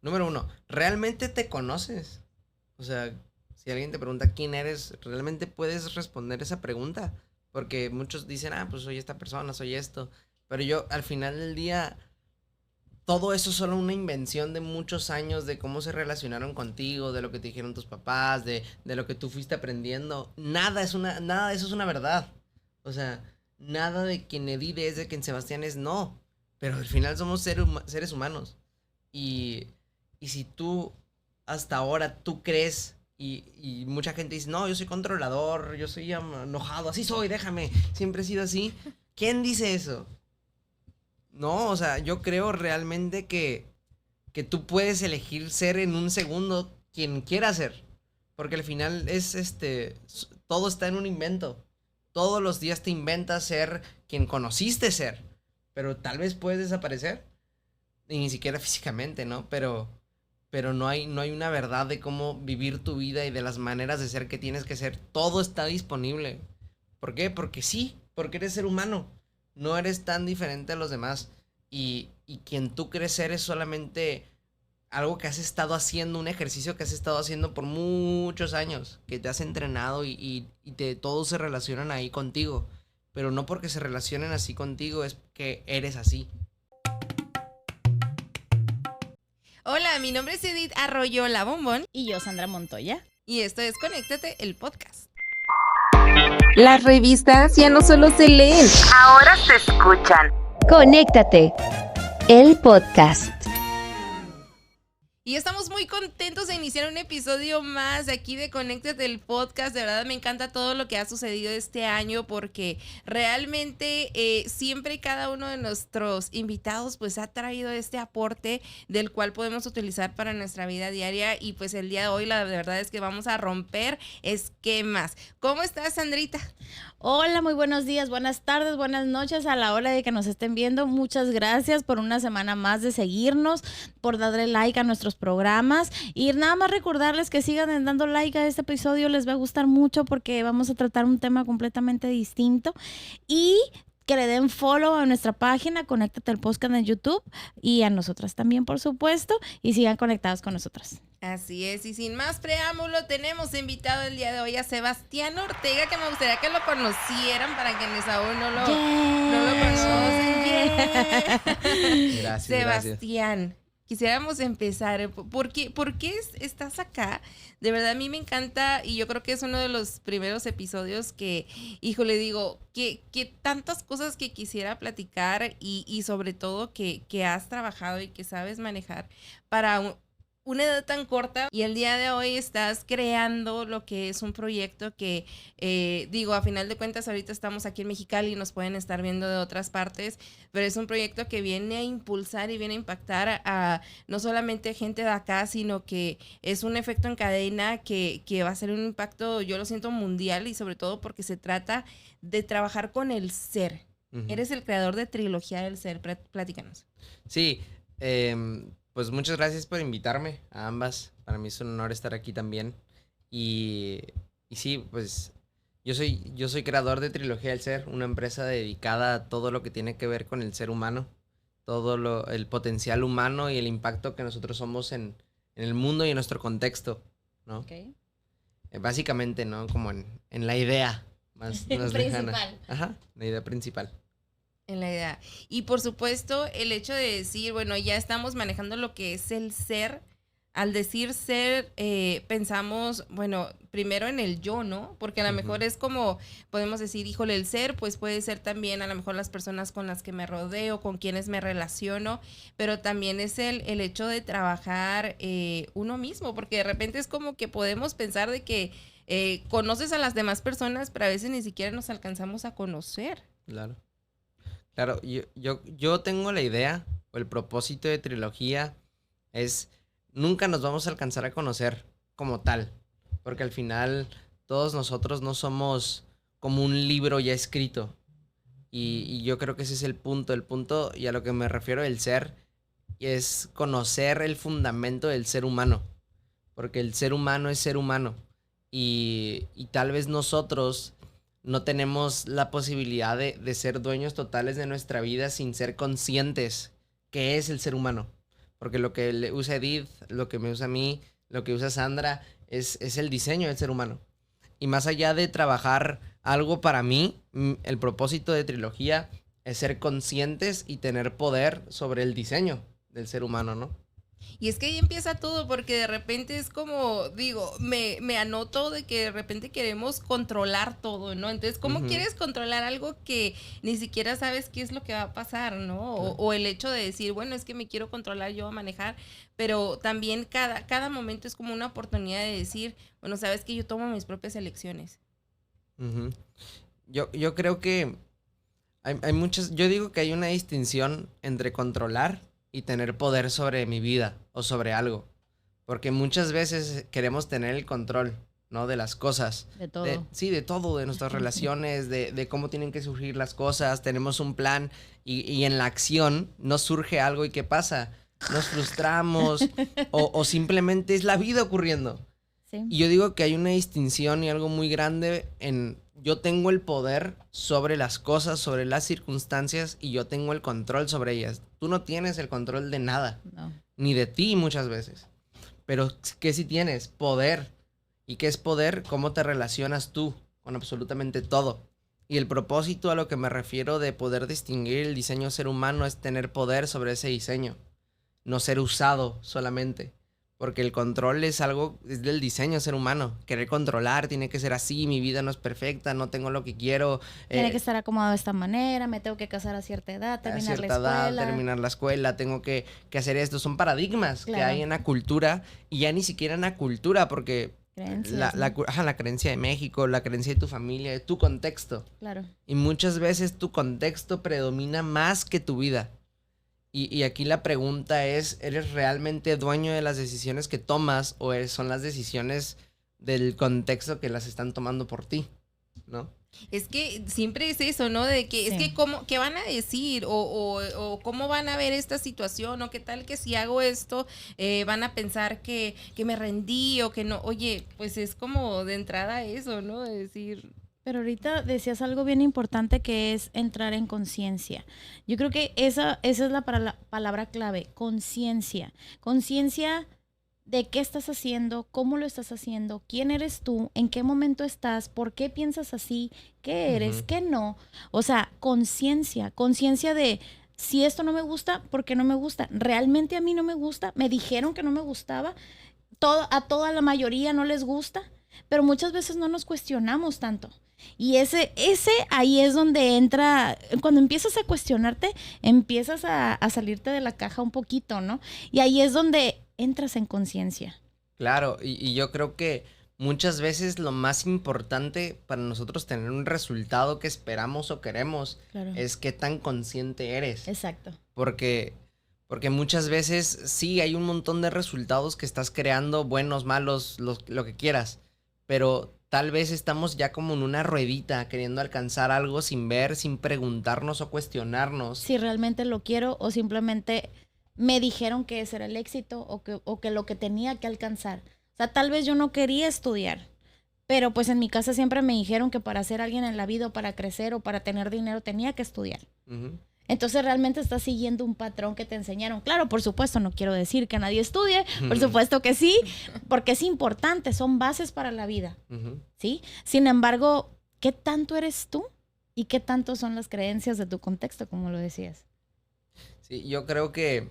número uno, ¿realmente te conoces? O sea, si alguien te pregunta quién eres, ¿realmente puedes responder esa pregunta? Porque muchos dicen, pues soy esta persona, soy esto. Pero yo, al final del día, todo eso es solo una invención de muchos años de cómo se relacionaron contigo, de lo que te dijeron tus papás, de lo que tú fuiste aprendiendo. Nada de eso es una verdad. O sea, nada de quien Edith es, de quien Sebastián es, no. Pero al final somos seres humanos. Y, y si tú, hasta ahora, tú crees, y mucha gente dice, no, yo soy controlador, yo soy enojado, así soy, déjame, siempre he sido así. ¿Quién dice eso? No, o sea, yo creo realmente que tú puedes elegir ser en un segundo quien quiera ser. Porque al final es todo está en un invento. Todos los días te inventas ser quien conociste ser. Pero tal vez puedes desaparecer. Y ni siquiera físicamente, ¿no? Pero no hay una verdad de cómo vivir tu vida y de las maneras de ser que tienes que ser. Todo está disponible. ¿Por qué? Porque sí, porque eres ser humano. No eres tan diferente a los demás. Y quien tú crees ser es solamente algo que has estado haciendo, un ejercicio que has estado haciendo por muchos años, que te has entrenado y todos se relacionan ahí contigo. Pero no porque se relacionen así contigo es que eres así. Hola, mi nombre es Edith Arroyo La Bombón. Y yo, Sandra Montoya. Y esto es Conéctate, el podcast. Las revistas ya no solo se leen, ahora se escuchan. Conéctate, el podcast. Y estamos muy contentos de iniciar un episodio más de aquí de Conéctate el podcast. De verdad me encanta todo lo que ha sucedido este año porque realmente siempre cada uno de nuestros invitados pues ha traído este aporte del cual podemos utilizar para nuestra vida diaria. Y pues el día de hoy la verdad es que vamos a romper esquemas. ¿Cómo estás, Sandrita? Hola, muy buenos días, buenas tardes, buenas noches a la hora de que nos estén viendo. Muchas gracias por una semana más de seguirnos, por darle like a nuestros programas y nada más recordarles que sigan dando like a este episodio, les va a gustar mucho porque vamos a tratar un tema completamente distinto y que le den follow a nuestra página, Conéctate el Podcast en YouTube y a nosotras también, por supuesto, y sigan conectados con nosotras. Así es, y sin más preámbulo, tenemos invitado el día de hoy a Sebastián Ortega, que me gustaría que lo conocieran para quienes aún no lo conocen. Gracias, Sebastián, quisiéramos empezar. ¿Por qué estás acá? De verdad, a mí me encanta y yo creo que es uno de los primeros episodios que, híjole, digo, que tantas cosas que quisiera platicar y sobre todo que has trabajado y que sabes manejar para una edad tan corta y el día de hoy estás creando lo que es un proyecto que, digo, a final de cuentas ahorita estamos aquí en Mexicali y nos pueden estar viendo de otras partes, pero es un proyecto que viene a impulsar y viene a impactar a no solamente gente de acá, sino que es un efecto en cadena que va a ser un impacto, yo lo siento, mundial y sobre todo porque se trata de trabajar con el ser. Uh-huh. Eres el creador de Trilogía del Ser, platícanos. Sí, pues muchas gracias por invitarme a ambas. Para mí es un honor estar aquí también. Y sí, pues yo soy creador de Trilogía del Ser, una empresa dedicada a todo lo que tiene que ver con el ser humano, el potencial humano y el impacto que nosotros somos en el mundo y en nuestro contexto, ¿no? Okay. Básicamente, ¿no? Como en la idea más lejana. Ajá, la idea principal. En la idea. Y por supuesto, el hecho de decir, bueno, ya estamos manejando lo que es el ser. Al decir ser, pensamos, bueno, primero en el yo, ¿no? Porque a lo mejor es como, podemos decir, híjole, el ser, pues puede ser también a lo mejor las personas con las que me rodeo, con quienes me relaciono, pero también es el hecho de trabajar uno mismo, porque de repente es como que podemos pensar de que conoces a las demás personas, pero a veces ni siquiera nos alcanzamos a conocer. Claro, yo tengo la idea, o el propósito de Trilogía es, nunca nos vamos a alcanzar a conocer como tal, porque al final todos nosotros no somos como un libro ya escrito, y yo creo que ese es el punto, y a lo que me refiero del ser, es conocer el fundamento del ser humano, porque el ser humano es ser humano, y tal vez nosotros no tenemos la posibilidad de ser dueños totales de nuestra vida sin ser conscientes que es el ser humano. Porque lo que le usa Edith, lo que me usa a mí, lo que usa Sandra, es el diseño del ser humano. Y más allá de trabajar algo para mí, el propósito de Trilogía es ser conscientes y tener poder sobre el diseño del ser humano, ¿no? Y es que ahí empieza todo, porque de repente es como, digo, me anoto de que de repente queremos controlar todo, ¿no? Entonces, ¿cómo quieres controlar algo que ni siquiera sabes qué es lo que va a pasar, ¿no? O el hecho de decir, bueno, es que me quiero controlar yo a manejar, pero también cada momento es como una oportunidad de decir, bueno, sabes que yo tomo mis propias elecciones. Yo creo que hay muchas, yo digo que hay una distinción entre controlar y tener poder sobre mi vida o sobre algo. Porque muchas veces queremos tener el control, ¿no? De las cosas. De todo. De todo, de nuestras relaciones, de cómo tienen que surgir las cosas. Tenemos un plan y en la acción nos surge algo y ¿qué pasa? Nos frustramos o simplemente es la vida ocurriendo. Sí. Y yo digo que hay una distinción y algo muy grande en yo tengo el poder sobre las cosas, sobre las circunstancias y yo tengo el control sobre ellas. Tú no tienes el control de nada, No. ni de ti muchas veces. Pero ¿qué sí tienes? Poder. ¿Y qué es poder? ¿Cómo te relacionas tú con absolutamente todo? Y el propósito a lo que me refiero de poder distinguir el diseño ser humano es tener poder sobre ese diseño, no ser usado solamente. Porque el control es algo, es del diseño ser humano. Querer controlar, tiene que ser así, mi vida no es perfecta, no tengo lo que quiero. Tiene que estar acomodado de esta manera, me tengo que casar a cierta edad, terminar la escuela. Terminar la escuela, tengo que hacer esto. Son paradigmas que hay en la cultura y ya ni siquiera en la cultura porque la creencia de México, la creencia de tu familia, de tu contexto. Claro. Y muchas veces tu contexto predomina más que tu vida. Y aquí la pregunta es, ¿eres realmente dueño de las decisiones que tomas o son las decisiones del contexto que las están tomando por ti, ¿no? Es que siempre es eso, ¿no? De que, es que ¿qué van a decir? O ¿cómo van a ver esta situación? O ¿qué tal que si hago esto van a pensar que me rendí o que no? Oye, pues es como de entrada eso, ¿no? De decir... Pero ahorita decías algo bien importante que es entrar en conciencia. Yo creo que esa es la palabra clave, conciencia. Conciencia de qué estás haciendo, cómo lo estás haciendo, quién eres tú, en qué momento estás, por qué piensas así, qué eres, qué no. O sea, conciencia de si esto no me gusta, ¿por qué no me gusta? Realmente a mí no me gusta, me dijeron que no me gustaba, a toda la mayoría no les gusta, pero muchas veces no nos cuestionamos tanto. Y ese ahí es donde entra, cuando empiezas a cuestionarte, empiezas a salirte de la caja un poquito, ¿no? Y ahí es donde entras en conciencia. Claro, y yo creo que muchas veces lo más importante para nosotros tener un resultado que esperamos o queremos es qué tan consciente eres. Exacto. Porque muchas veces sí hay un montón de resultados que estás creando, buenos, malos, lo que quieras, pero tal vez estamos ya como en una ruedita queriendo alcanzar algo sin ver, sin preguntarnos o cuestionarnos. Si realmente lo quiero o simplemente me dijeron que ese era el éxito o que lo que tenía que alcanzar. O sea, tal vez yo no quería estudiar, pero pues en mi casa siempre me dijeron que para ser alguien en la vida o para crecer o para tener dinero tenía que estudiar. Entonces realmente estás siguiendo un patrón que te enseñaron. Claro, por supuesto, no quiero decir que nadie estudie, por supuesto que sí, porque es importante, son bases para la vida, ¿sí? Sin embargo, ¿qué tanto eres tú y qué tanto son las creencias de tu contexto, como lo decías? Sí, yo creo que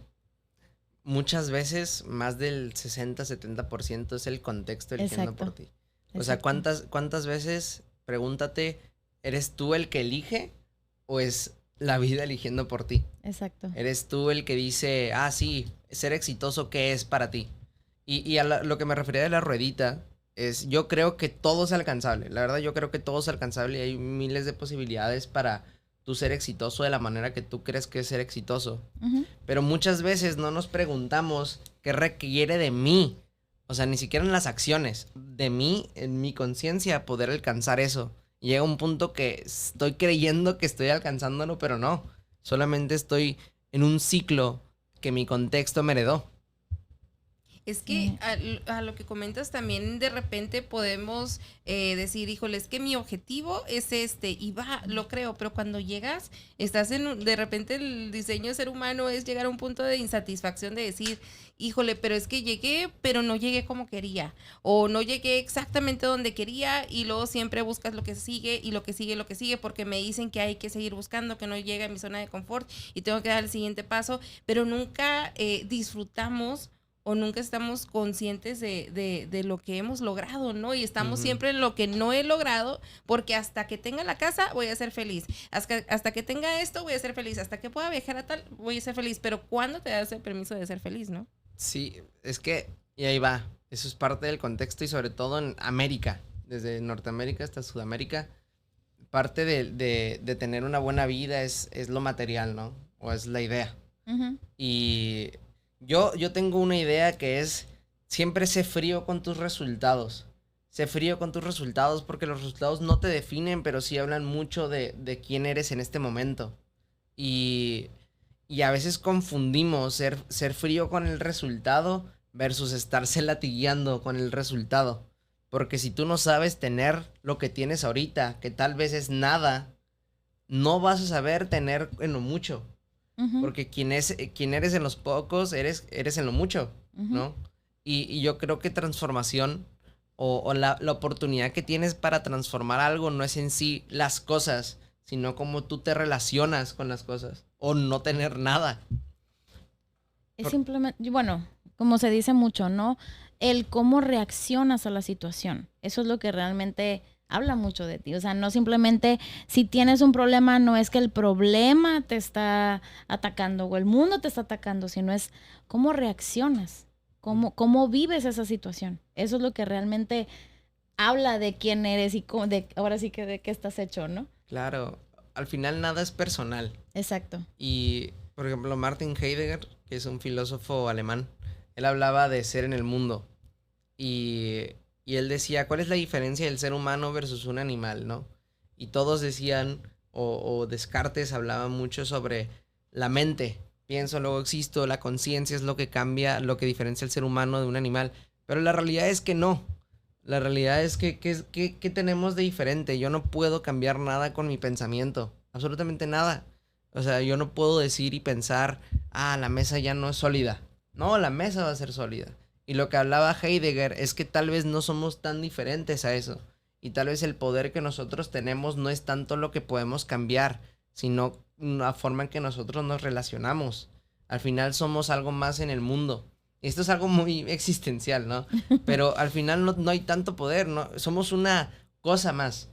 muchas veces más del 60-70% es el contexto eligiendo por ti. O sea, ¿cuántas veces, pregúntate, ¿eres tú el que elige o es la vida eligiendo por ti? Exacto. Eres tú el que dice, sí, ser exitoso, ¿qué es para ti? Y a lo que me refería de la ruedita es, yo creo que todo es alcanzable. La verdad, yo creo que todo es alcanzable y hay miles de posibilidades para tú ser exitoso de la manera que tú crees que es ser exitoso. Pero muchas veces no nos preguntamos qué requiere de mí. O sea, ni siquiera en las acciones. De mí, en mi conciencia, poder alcanzar eso. Llega un punto que estoy creyendo que estoy alcanzándolo, pero no. Solamente estoy en un ciclo que mi contexto me heredó. Es que a lo que comentas también de repente podemos decir, híjole, es que mi objetivo es y lo creo, pero cuando llegas, de repente el diseño de ser humano es llegar a un punto de insatisfacción de decir, híjole, pero es que llegué, pero no llegué como quería, o no llegué exactamente donde quería, y luego siempre buscas lo que sigue, y lo que sigue, porque me dicen que hay que seguir buscando, que no llega a mi zona de confort, y tengo que dar el siguiente paso, pero nunca disfrutamos o nunca estamos conscientes de lo que hemos logrado, ¿no? Y estamos siempre en lo que no he logrado, porque hasta que tenga la casa voy a ser feliz, hasta que tenga esto voy a ser feliz, hasta que pueda viajar a tal voy a ser feliz, pero ¿cuándo te das el permiso de ser feliz, no? Sí, es que, y ahí va, eso es parte del contexto y sobre todo en América, desde Norteamérica hasta Sudamérica, parte de tener una buena vida es lo material, ¿no? O es la idea. Ujú. Y yo tengo una idea que es, siempre sé frío con tus resultados. Sé frío con tus resultados porque los resultados no te definen, pero sí hablan mucho de quién eres en este momento. Y a veces confundimos ser frío con el resultado versus estarse latigueando con el resultado. Porque si tú no sabes tener lo que tienes ahorita, que tal vez es nada, no vas a saber tener en lo mucho. Ujú. Porque quien eres en los pocos, eres en lo mucho, Ujú. ¿no? Y yo creo que transformación o la oportunidad que tienes para transformar algo no es en sí las cosas, sino cómo tú te relacionas con las cosas. O no tener nada. Es simplemente, bueno, como se dice mucho, ¿no? El cómo reaccionas a la situación. Eso es lo que realmente habla mucho de ti. O sea, no simplemente si tienes un problema, no es que el problema te está atacando o el mundo te está atacando, sino es cómo reaccionas, cómo vives esa situación. Eso es lo que realmente habla de quién eres y ahora sí que de qué estás hecho, ¿no? Claro, al final nada es personal. Exacto. Y, por ejemplo, Martin Heidegger, que es un filósofo alemán, él hablaba de ser en el mundo. Y él decía, ¿cuál es la diferencia del ser humano versus un animal, no? Y todos decían, o Descartes hablaba mucho sobre la mente. Pienso, luego existo, la conciencia es lo que cambia, lo que diferencia el ser humano de un animal. Pero la realidad es que no. La realidad es que ¿qué tenemos de diferente? Yo no puedo cambiar nada con mi pensamiento. Absolutamente nada. O sea, yo no puedo decir y pensar, la mesa ya no es sólida. No, la mesa va a ser sólida. Y lo que hablaba Heidegger es que tal vez no somos tan diferentes a eso. Y tal vez el poder que nosotros tenemos no es tanto lo que podemos cambiar, sino la forma en que nosotros nos relacionamos. Al final somos algo más en el mundo. Y esto es algo muy existencial, ¿no? Pero al final no hay tanto poder, ¿no? Somos una cosa más.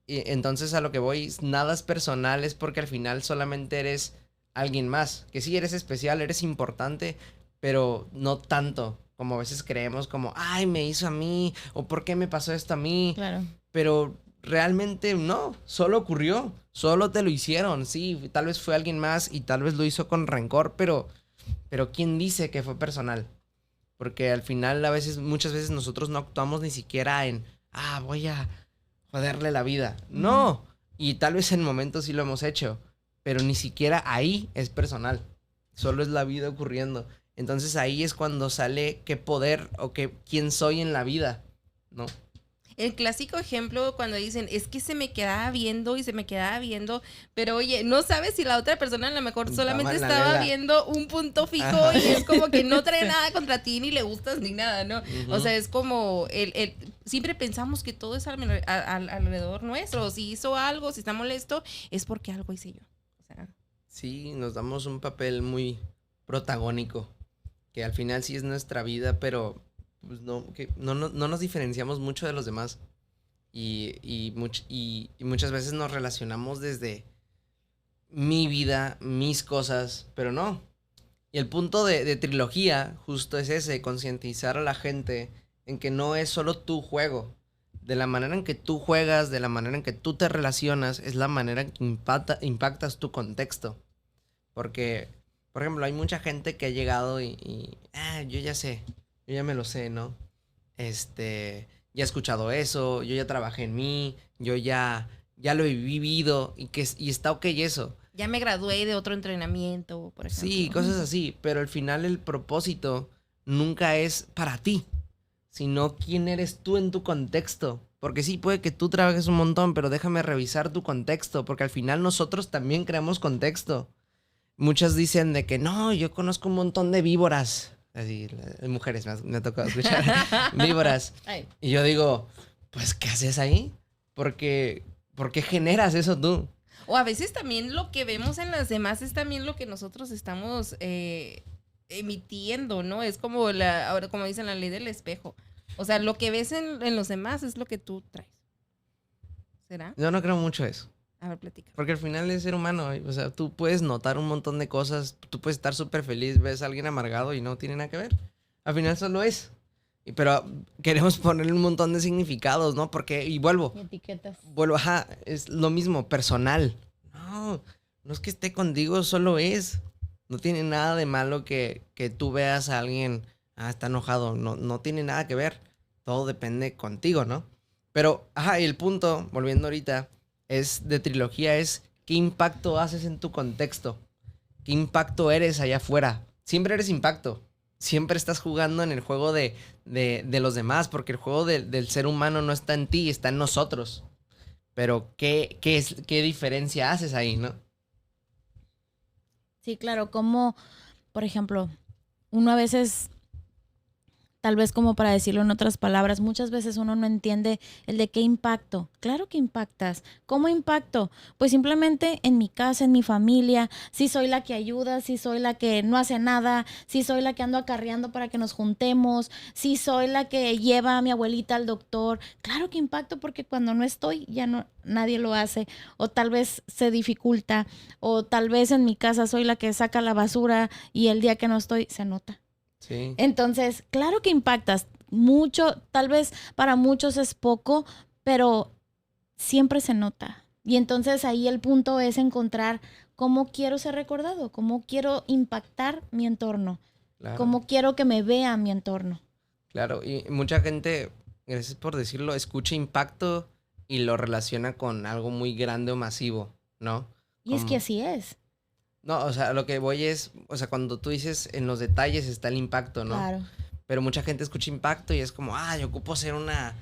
Y entonces a lo que voy, nada es personal, es porque al final solamente eres alguien más. Que sí, eres especial, eres importante, pero no tanto como a veces creemos, como, ay, me hizo a mí, o por qué me pasó esto a mí. Claro. Pero realmente no, solo ocurrió, solo te lo hicieron, sí, tal vez fue alguien más y tal vez lo hizo con rencor, pero ¿quién dice que fue personal? Porque al final muchas veces nosotros no actuamos ni siquiera en, voy a joderle la vida. No, y tal vez en momentos sí lo hemos hecho, pero ni siquiera ahí es personal, solo es la vida ocurriendo. Entonces ahí es cuando sale qué poder o quién soy en la vida, ¿no? El clásico ejemplo cuando dicen, es que se me quedaba viendo y se me quedaba viendo, pero oye, no sabes si la otra persona a lo mejor solamente estaba viendo un punto fijo y es como que no trae nada contra ti, ni le gustas, ni nada, ¿no? Uh-huh. O sea, es como, siempre pensamos que todo es alrededor nuestro. Si hizo algo, si está molesto, es porque algo hice yo. O sea. Sí, nos damos un papel muy protagónico, que al final sí es nuestra vida, pero pues no nos diferenciamos mucho de los demás y muchas veces nos relacionamos desde mi vida, mis cosas, pero no. Y el punto de trilogía justo es ese, concientizar a la gente en que no es solo tu juego. De la manera en que tú juegas, de la manera en que tú te relacionas, es la manera en que impactas tu contexto. Porque, por ejemplo, hay mucha gente que ha llegado yo ya sé, yo ya me lo sé, ¿no? Ya he escuchado eso, yo ya trabajé en mí, yo ya lo he vivido y está ok eso. Ya me gradué de otro entrenamiento, por ejemplo. Sí, cosas así, pero al final el propósito nunca es para ti, sino quién eres tú en tu contexto. Porque sí, puede que tú trabajes un montón, pero déjame revisar tu contexto, porque al final nosotros también creamos contexto. Muchas dicen de que no, yo conozco un montón de víboras. Así, mujeres me ha tocado escuchar. Víboras. Ay. Y yo digo, pues, ¿qué haces ahí? ¿Por qué generas eso tú? O a veces también lo que vemos en las demás es también lo que nosotros estamos emitiendo, ¿no? Es como ahora como dicen, la ley del espejo. O sea, lo que ves en los demás es lo que tú traes. ¿Será? Yo no creo mucho eso. A ver, platica. Porque al final es ser humano. O sea, tú puedes notar un montón de cosas. Tú puedes estar súper feliz, ves a alguien amargado y no tiene nada que ver. Al final solo es. Pero queremos ponerle un montón de significados, ¿no? Porque, y vuelvo, Etiquetas. es lo mismo, personal. No es que esté contigo, solo es. No tiene nada de malo que tú veas a alguien, está enojado. No tiene nada que ver. Todo depende contigo, ¿no? Pero, el punto, volviendo ahorita, de trilogía es qué impacto haces en tu contexto. ¿Qué impacto eres allá afuera? Siempre eres impacto. Siempre estás jugando en el juego de los demás, porque el juego del ser humano no está en ti, está en nosotros. Pero, ¿qué diferencia haces ahí, no? Sí, claro, como, por ejemplo, uno a veces, tal vez como para decirlo en otras palabras, muchas veces uno no entiende el de qué impacto. Claro que impactas. ¿Cómo impacto? Pues simplemente en mi casa, en mi familia, si soy la que ayuda, si soy la que no hace nada, si soy la que ando acarreando para que nos juntemos, si soy la que lleva a mi abuelita al doctor. Claro que impacto porque cuando no estoy ya no nadie lo hace, o tal vez se dificulta, o tal vez en mi casa soy la que saca la basura y el día que no estoy se nota. Sí. Entonces, claro que impactas mucho, tal vez para muchos es poco, pero siempre se nota. Y entonces ahí el punto es encontrar cómo quiero ser recordado, cómo quiero impactar mi entorno, Claro. cómo quiero que me vea mi entorno. Claro, y mucha gente, gracias por decirlo, escucha impacto y lo relaciona con algo muy grande o masivo, ¿no? Y es que así es. No, o sea, lo que voy es, o sea, cuando tú dices en los detalles está el impacto, ¿no? Claro. Pero mucha gente escucha impacto y es como, yo ocupo ser una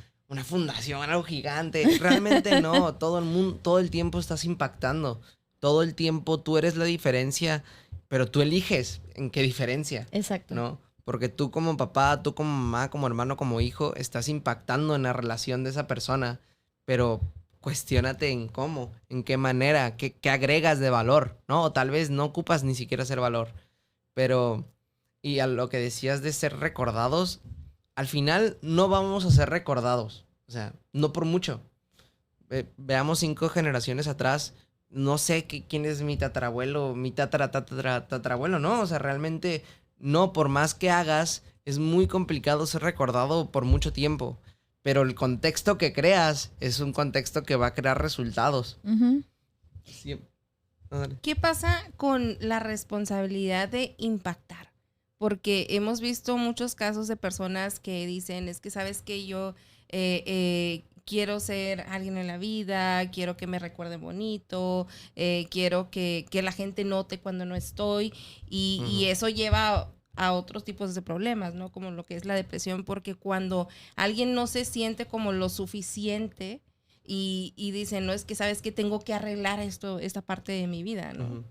fundación, algo gigante. Realmente no, todo el mundo, todo el tiempo estás impactando. Todo el tiempo tú eres la diferencia, pero tú eliges en qué diferencia, Exacto. ¿no? Porque tú como papá, tú como mamá, como hermano, como hijo, estás impactando en la relación de esa persona, pero cuestiónate en cómo, en qué manera, qué agregas de valor, ¿no? O tal vez no ocupas ni siquiera hacer valor, pero, y a lo que decías de ser recordados, al final no vamos a ser recordados, o sea, no por mucho. Veamos 5 generaciones atrás, no sé quién es mi tatarabuelo, mi tatarabuelo, ¿no? O sea, realmente no, por más que hagas, es muy complicado ser recordado por mucho tiempo. Pero el contexto que creas es un contexto que va a crear resultados. Uh-huh. Sí. ¿Qué pasa con la responsabilidad de impactar? Porque hemos visto muchos casos de personas que dicen, es que sabes que yo quiero ser alguien en la vida, quiero que me recuerden bonito, quiero que la gente note cuando no estoy, y eso lleva a otros tipos de problemas, ¿no? Como lo que es la depresión, porque cuando alguien no se siente como lo suficiente y dice, no, es que sabes que tengo que arreglar esta parte de mi vida, ¿no? Uh-huh.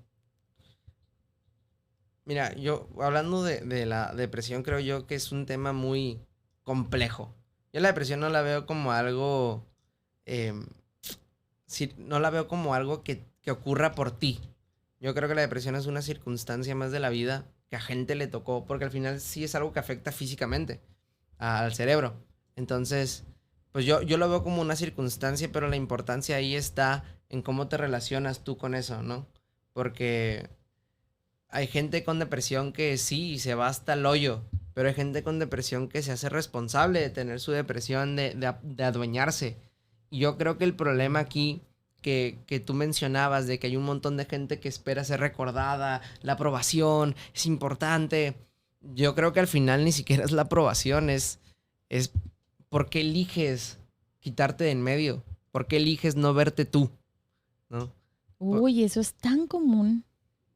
Mira, yo hablando de la depresión, creo yo que es un tema muy complejo. Yo la depresión no la veo como algo, no la veo como algo que ocurra por ti. Yo creo que la depresión es una circunstancia más de la vida que a gente le tocó, porque al final sí es algo que afecta físicamente al cerebro. Entonces, pues yo lo veo como una circunstancia, pero la importancia ahí está en cómo te relacionas tú con eso, ¿no? Porque hay gente con depresión que sí, se va hasta el hoyo, pero hay gente con depresión que se hace responsable de tener su depresión, de adueñarse. Y yo creo que el problema aquí que tú mencionabas, de que hay un montón de gente que espera ser recordada, la aprobación es importante. Yo creo que al final ni siquiera es la aprobación, es ¿por qué eliges quitarte de en medio? ¿Por qué eliges no verte tú? ¿No? Uy, eso es tan común.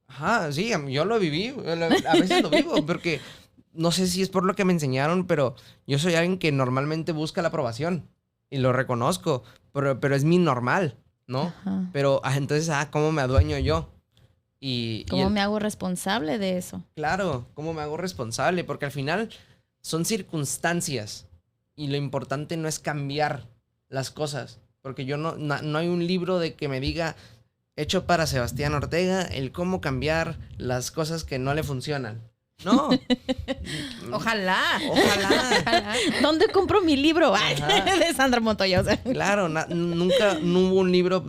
Ajá, sí, yo lo viví, a veces lo vivo, porque no sé si es por lo que me enseñaron, pero yo soy alguien que normalmente busca la aprobación y lo reconozco, pero es mi normal, ¿no? Ajá. Pero entonces, ¿cómo me adueño yo? ¿Cómo me hago responsable de eso? Claro, ¿cómo me hago responsable? Porque al final son circunstancias y lo importante no es cambiar las cosas. Porque yo no hay un libro de que me diga, hecho para Sebastián Ortega, el cómo cambiar las cosas que no le funcionan. No. Ojalá. Ojalá. ¿Dónde compro mi libro? Ay, Ajá. de Sandra Montoya. O sea. Claro, nunca no hubo un libro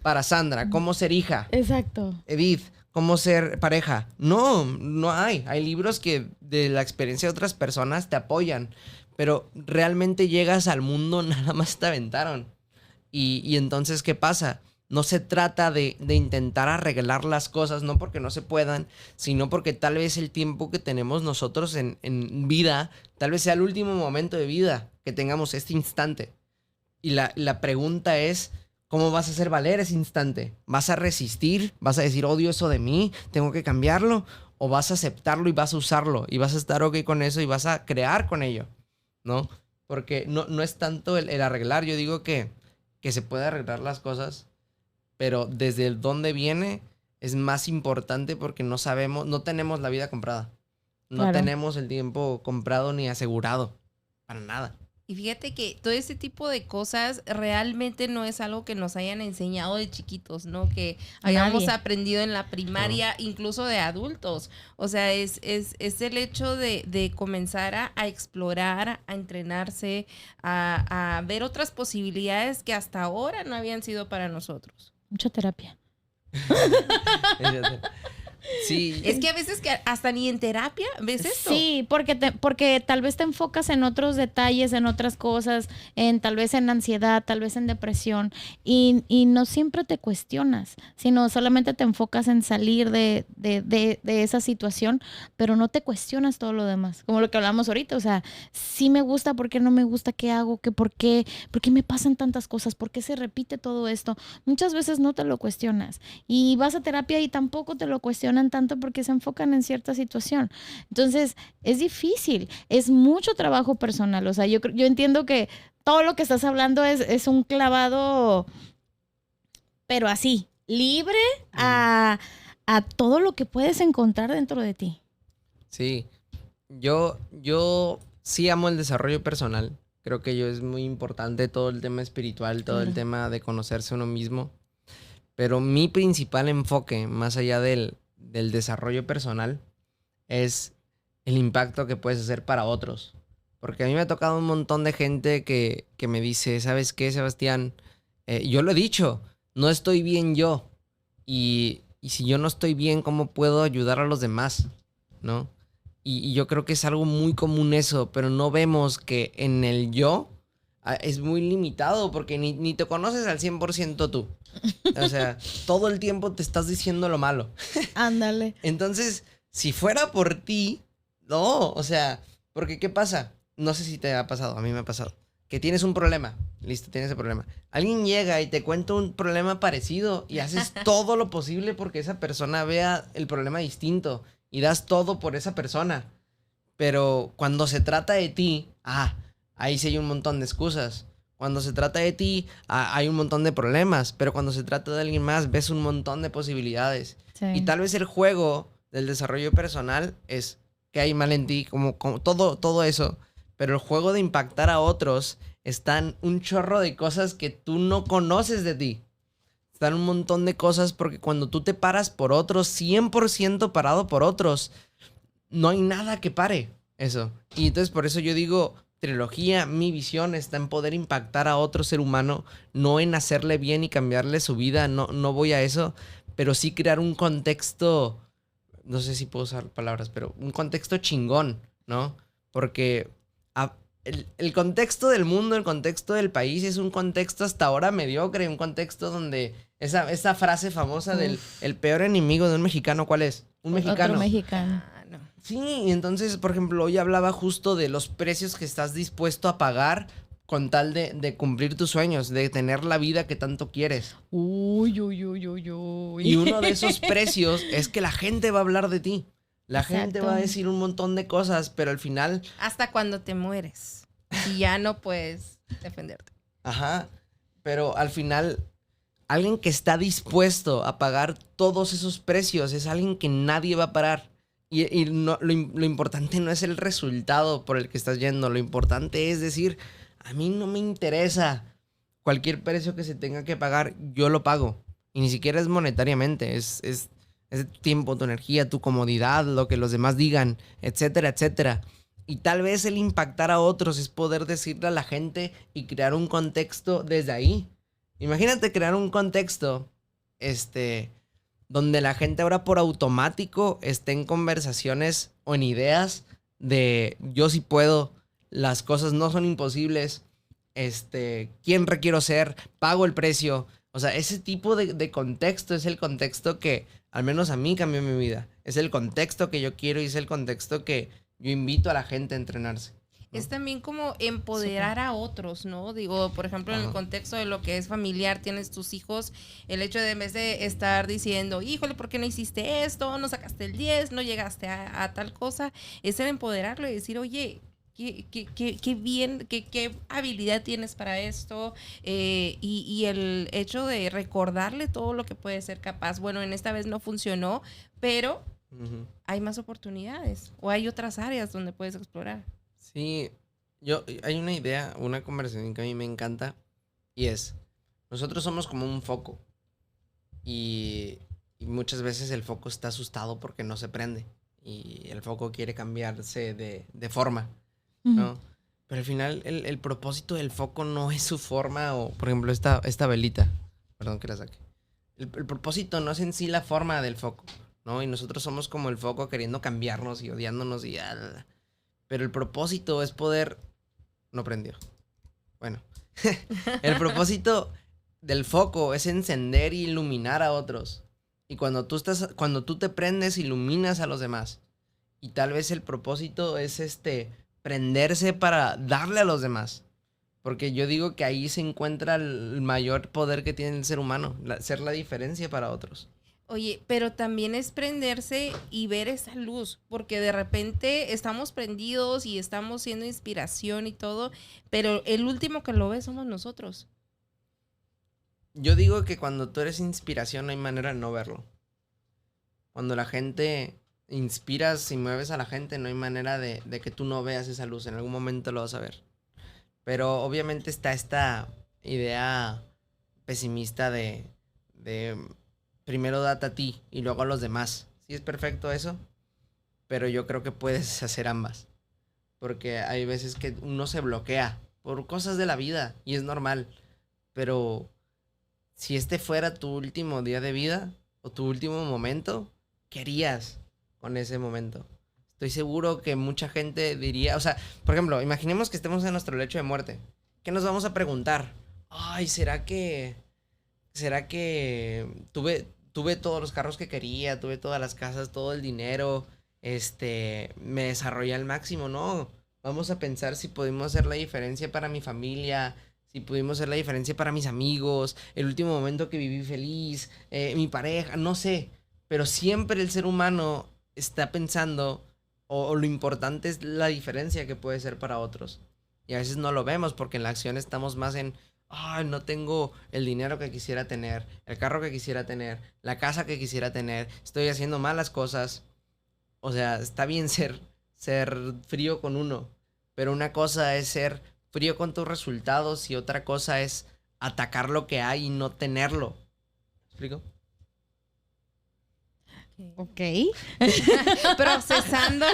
para Sandra, cómo ser hija. Exacto. Edith, cómo ser pareja. No hay. Hay libros que de la experiencia de otras personas te apoyan, pero realmente llegas al mundo, nada más te aventaron. Y entonces, ¿qué pasa? No se trata de intentar arreglar las cosas, no porque no se puedan, sino porque tal vez el tiempo que tenemos nosotros en vida, tal vez sea el último momento de vida que tengamos este instante. Y la pregunta es, ¿cómo vas a hacer valer ese instante? ¿Vas a resistir? ¿Vas a decir, odio eso de mí? ¿Tengo que cambiarlo? ¿O vas a aceptarlo y vas a usarlo? Y vas a estar ok con eso y vas a crear con ello, ¿no? Porque no es tanto el arreglar. Yo digo que se puede arreglar las cosas, pero desde el dónde viene es más importante porque no sabemos, no tenemos la vida comprada. No Claro. tenemos el tiempo comprado ni asegurado. Para nada. Y fíjate que todo ese tipo de cosas realmente no es algo que nos hayan enseñado de chiquitos, ¿no? Que hayamos Nadie. aprendido en la primaria, incluso de adultos. O sea, es el hecho de comenzar a explorar, a entrenarse, a ver otras posibilidades que hasta ahora no habían sido para nosotros. Mucha terapia. Sí. Es que a veces que hasta ni en terapia ves esto. Sí, porque tal vez te enfocas en otros detalles, en otras cosas, tal vez en ansiedad, tal vez en depresión, y no siempre te cuestionas, sino solamente te enfocas en salir de esa situación, pero no te cuestionas todo lo demás, como lo que hablamos ahorita. O sea, sí me gusta, ¿por qué no me gusta? ¿Qué hago? ¿Por qué me pasan tantas cosas? ¿Por qué se repite todo esto? Muchas veces no te lo cuestionas y vas a terapia y tampoco te lo cuestionas tanto porque se enfocan en cierta situación. Entonces, es difícil, es mucho trabajo personal. O sea, yo entiendo que todo lo que estás hablando es un clavado, pero así, libre a todo lo que puedes encontrar dentro de ti. Sí. Yo sí amo el desarrollo personal. Creo que es muy importante todo el tema espiritual, todo el tema de conocerse uno mismo. Pero mi principal enfoque, más allá del desarrollo personal, es el impacto que puedes hacer para otros. Porque a mí me ha tocado un montón de gente que me dice, ¿sabes qué, Sebastián? Yo lo he dicho, no estoy bien yo. Y si yo no estoy bien, ¿cómo puedo ayudar a los demás? ¿No? Y yo creo que es algo muy común eso, pero no vemos que en el yo es muy limitado porque ni te conoces al 100% tú. O sea, todo el tiempo te estás diciendo lo malo. Ándale. Entonces, si fuera por ti, no, o sea, porque ¿qué pasa? No sé si te ha pasado, a mí me ha pasado. Que tienes un problema, listo, tienes ese problema. Alguien llega y te cuenta un problema parecido y haces todo lo posible porque esa persona vea el problema distinto y das todo por esa persona. Pero cuando se trata de ti, ahí sí hay un montón de excusas. Cuando se trata de ti, hay un montón de problemas. Pero cuando se trata de alguien más, ves un montón de posibilidades. Sí. Y tal vez el juego del desarrollo personal es que hay mal en ti, como todo eso. Pero el juego de impactar a otros están un chorro de cosas que tú no conoces de ti. Están un montón de cosas porque cuando tú te paras por otros, 100% parado por otros, no hay nada que pare eso. Y entonces por eso yo digo, trilogía, mi visión está en poder impactar a otro ser humano, no en hacerle bien y cambiarle su vida, no voy a eso, pero sí crear un contexto, no sé si puedo usar palabras, pero un contexto chingón, ¿no? Porque el contexto del mundo, el contexto del país es un contexto hasta ahora mediocre, un contexto donde esa frase famosa del el peor enemigo de un mexicano, ¿cuál es? Un mexicano. Otro mexicano. No. Sí, y entonces, por ejemplo, hoy hablaba justo de los precios que estás dispuesto a pagar con tal de cumplir tus sueños, de tener la vida que tanto quieres. Uy. Y uno de esos precios es que la gente va a hablar de ti. La gente Exacto. va a decir un montón de cosas, pero al final, Hasta cuando te mueres y ya no puedes defenderte. ajá, pero al final, alguien que está dispuesto a pagar todos esos precios es alguien que nadie va a parar. Y lo importante no es el resultado por el que estás yendo, lo importante es decir, a mí no me interesa cualquier precio que se tenga que pagar, yo lo pago. Y ni siquiera es monetariamente, es tu tiempo, tu energía, tu comodidad, lo que los demás digan, etcétera, etcétera. Y tal vez el impactar a otros es poder decirle a la gente y crear un contexto desde ahí. Imagínate crear un contexto, donde la gente ahora por automático esté en conversaciones o en ideas de yo sí puedo, las cosas no son imposibles, quién requiero ser, pago el precio. O sea, ese tipo de contexto es el contexto que al menos a mí cambió mi vida. Es el contexto que yo quiero y es el contexto que yo invito a la gente a entrenarse. ¿No? Es también como empoderar a otros, ¿no? Digo, por ejemplo, en el Ajá. contexto de lo que es familiar, tienes tus hijos, el hecho de en vez de estar diciendo, híjole, ¿por qué no hiciste esto? No sacaste el 10, no llegaste a tal cosa, es el empoderarlo y decir, oye, qué bien, qué habilidad tienes para esto, y el hecho de recordarle todo lo que puede ser capaz. Bueno, en esta vez no funcionó, pero Ujú. hay más oportunidades o hay otras áreas donde puedes explorar. Sí, hay una idea, una conversación que a mí me encanta y es, nosotros somos como un foco y muchas veces el foco está asustado porque no se prende y el foco quiere cambiarse de forma, ¿no? Pero al final el propósito del foco no es su forma o, por ejemplo, esta velita, perdón que la saque. El propósito no es en sí la forma del foco, ¿no? Y nosotros somos como el foco queriendo cambiarnos y odiándonos y... Pero el propósito es poder... No prendió. Bueno. El propósito del foco es encender y iluminar a otros. Y cuando tú te prendes, iluminas a los demás. Y tal vez el propósito es prenderse para darle a los demás. Porque yo digo que ahí se encuentra el mayor poder que tiene el ser humano, ser la diferencia para otros. Oye, pero también es prenderse y ver esa luz, porque de repente estamos prendidos y estamos siendo inspiración y todo, pero el último que lo ve somos nosotros. Yo digo que cuando tú eres inspiración no hay manera de no verlo. Cuando la gente inspiras y mueves a la gente, no hay manera de que tú no veas esa luz. En algún momento lo vas a ver. Pero obviamente está esta idea pesimista de primero date a ti y luego a los demás. Sí es perfecto eso, pero yo creo que puedes hacer ambas. Porque hay veces que uno se bloquea por cosas de la vida y es normal. Pero si este fuera tu último día de vida o tu último momento, ¿qué harías con ese momento? Estoy seguro que mucha gente diría, o sea, por ejemplo, imaginemos que estemos en nuestro lecho de muerte. ¿Qué nos vamos a preguntar? Ay, ¿será que tuve todos los carros que quería, tuve todas las casas, todo el dinero, me desarrollé al máximo? No, vamos a pensar si pudimos hacer la diferencia para mi familia, si pudimos hacer la diferencia para mis amigos, el último momento que viví feliz, mi pareja, no sé, pero siempre el ser humano está pensando, o lo importante es la diferencia que puede ser para otros. Y a veces no lo vemos porque en la acción estamos más en, ay, no tengo el dinero que quisiera tener, el carro que quisiera tener, la casa que quisiera tener, estoy haciendo malas cosas. O sea, está bien ser frío con uno, pero una cosa es ser frío con tus resultados y otra cosa es atacar lo que hay y no tenerlo. ¿Me explico? Ok. Procesando.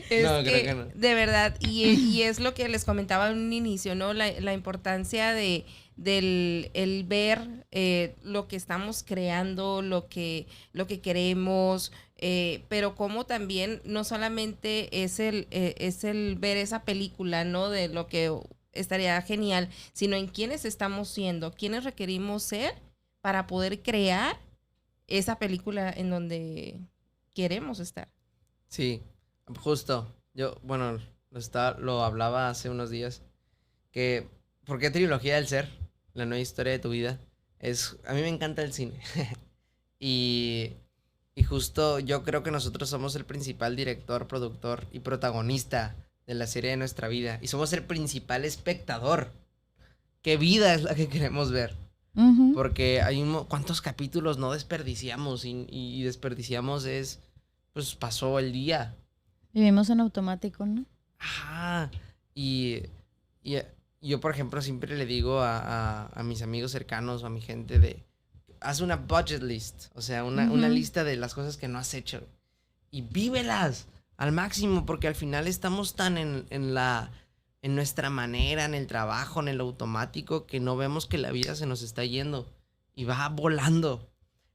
Es No, creo que, que no. de verdad, y es lo que les comentaba en un inicio, ¿no? La importancia del el ver lo que estamos creando, lo que queremos, pero como también no solamente es el ver esa película, ¿no? De lo que estaría genial, sino en quiénes estamos siendo, quiénes requerimos ser para poder crear esa película en donde queremos estar. Sí, justo. Yo, bueno, lo hablaba hace unos días. Que, ¿por qué trilogía del ser? La nueva historia de tu vida. A mí me encanta el cine. y, Y justo yo creo que nosotros somos el principal director, productor y protagonista de la serie de nuestra vida. Y somos el principal espectador. ¿Qué vida es la que queremos ver? Ujú. Porque hay ¿cuántos capítulos no desperdiciamos? Y desperdiciamos pues pasó el día. Vivimos en automático, ¿no? Ajá. Y, y yo, por ejemplo, siempre le digo a mis amigos cercanos o a mi gente haz una budget list, o sea, una lista de las cosas que no has hecho y vívelas al máximo, porque al final estamos tan en nuestra manera, en el trabajo, en el automático, que no vemos que la vida se nos está yendo y va volando.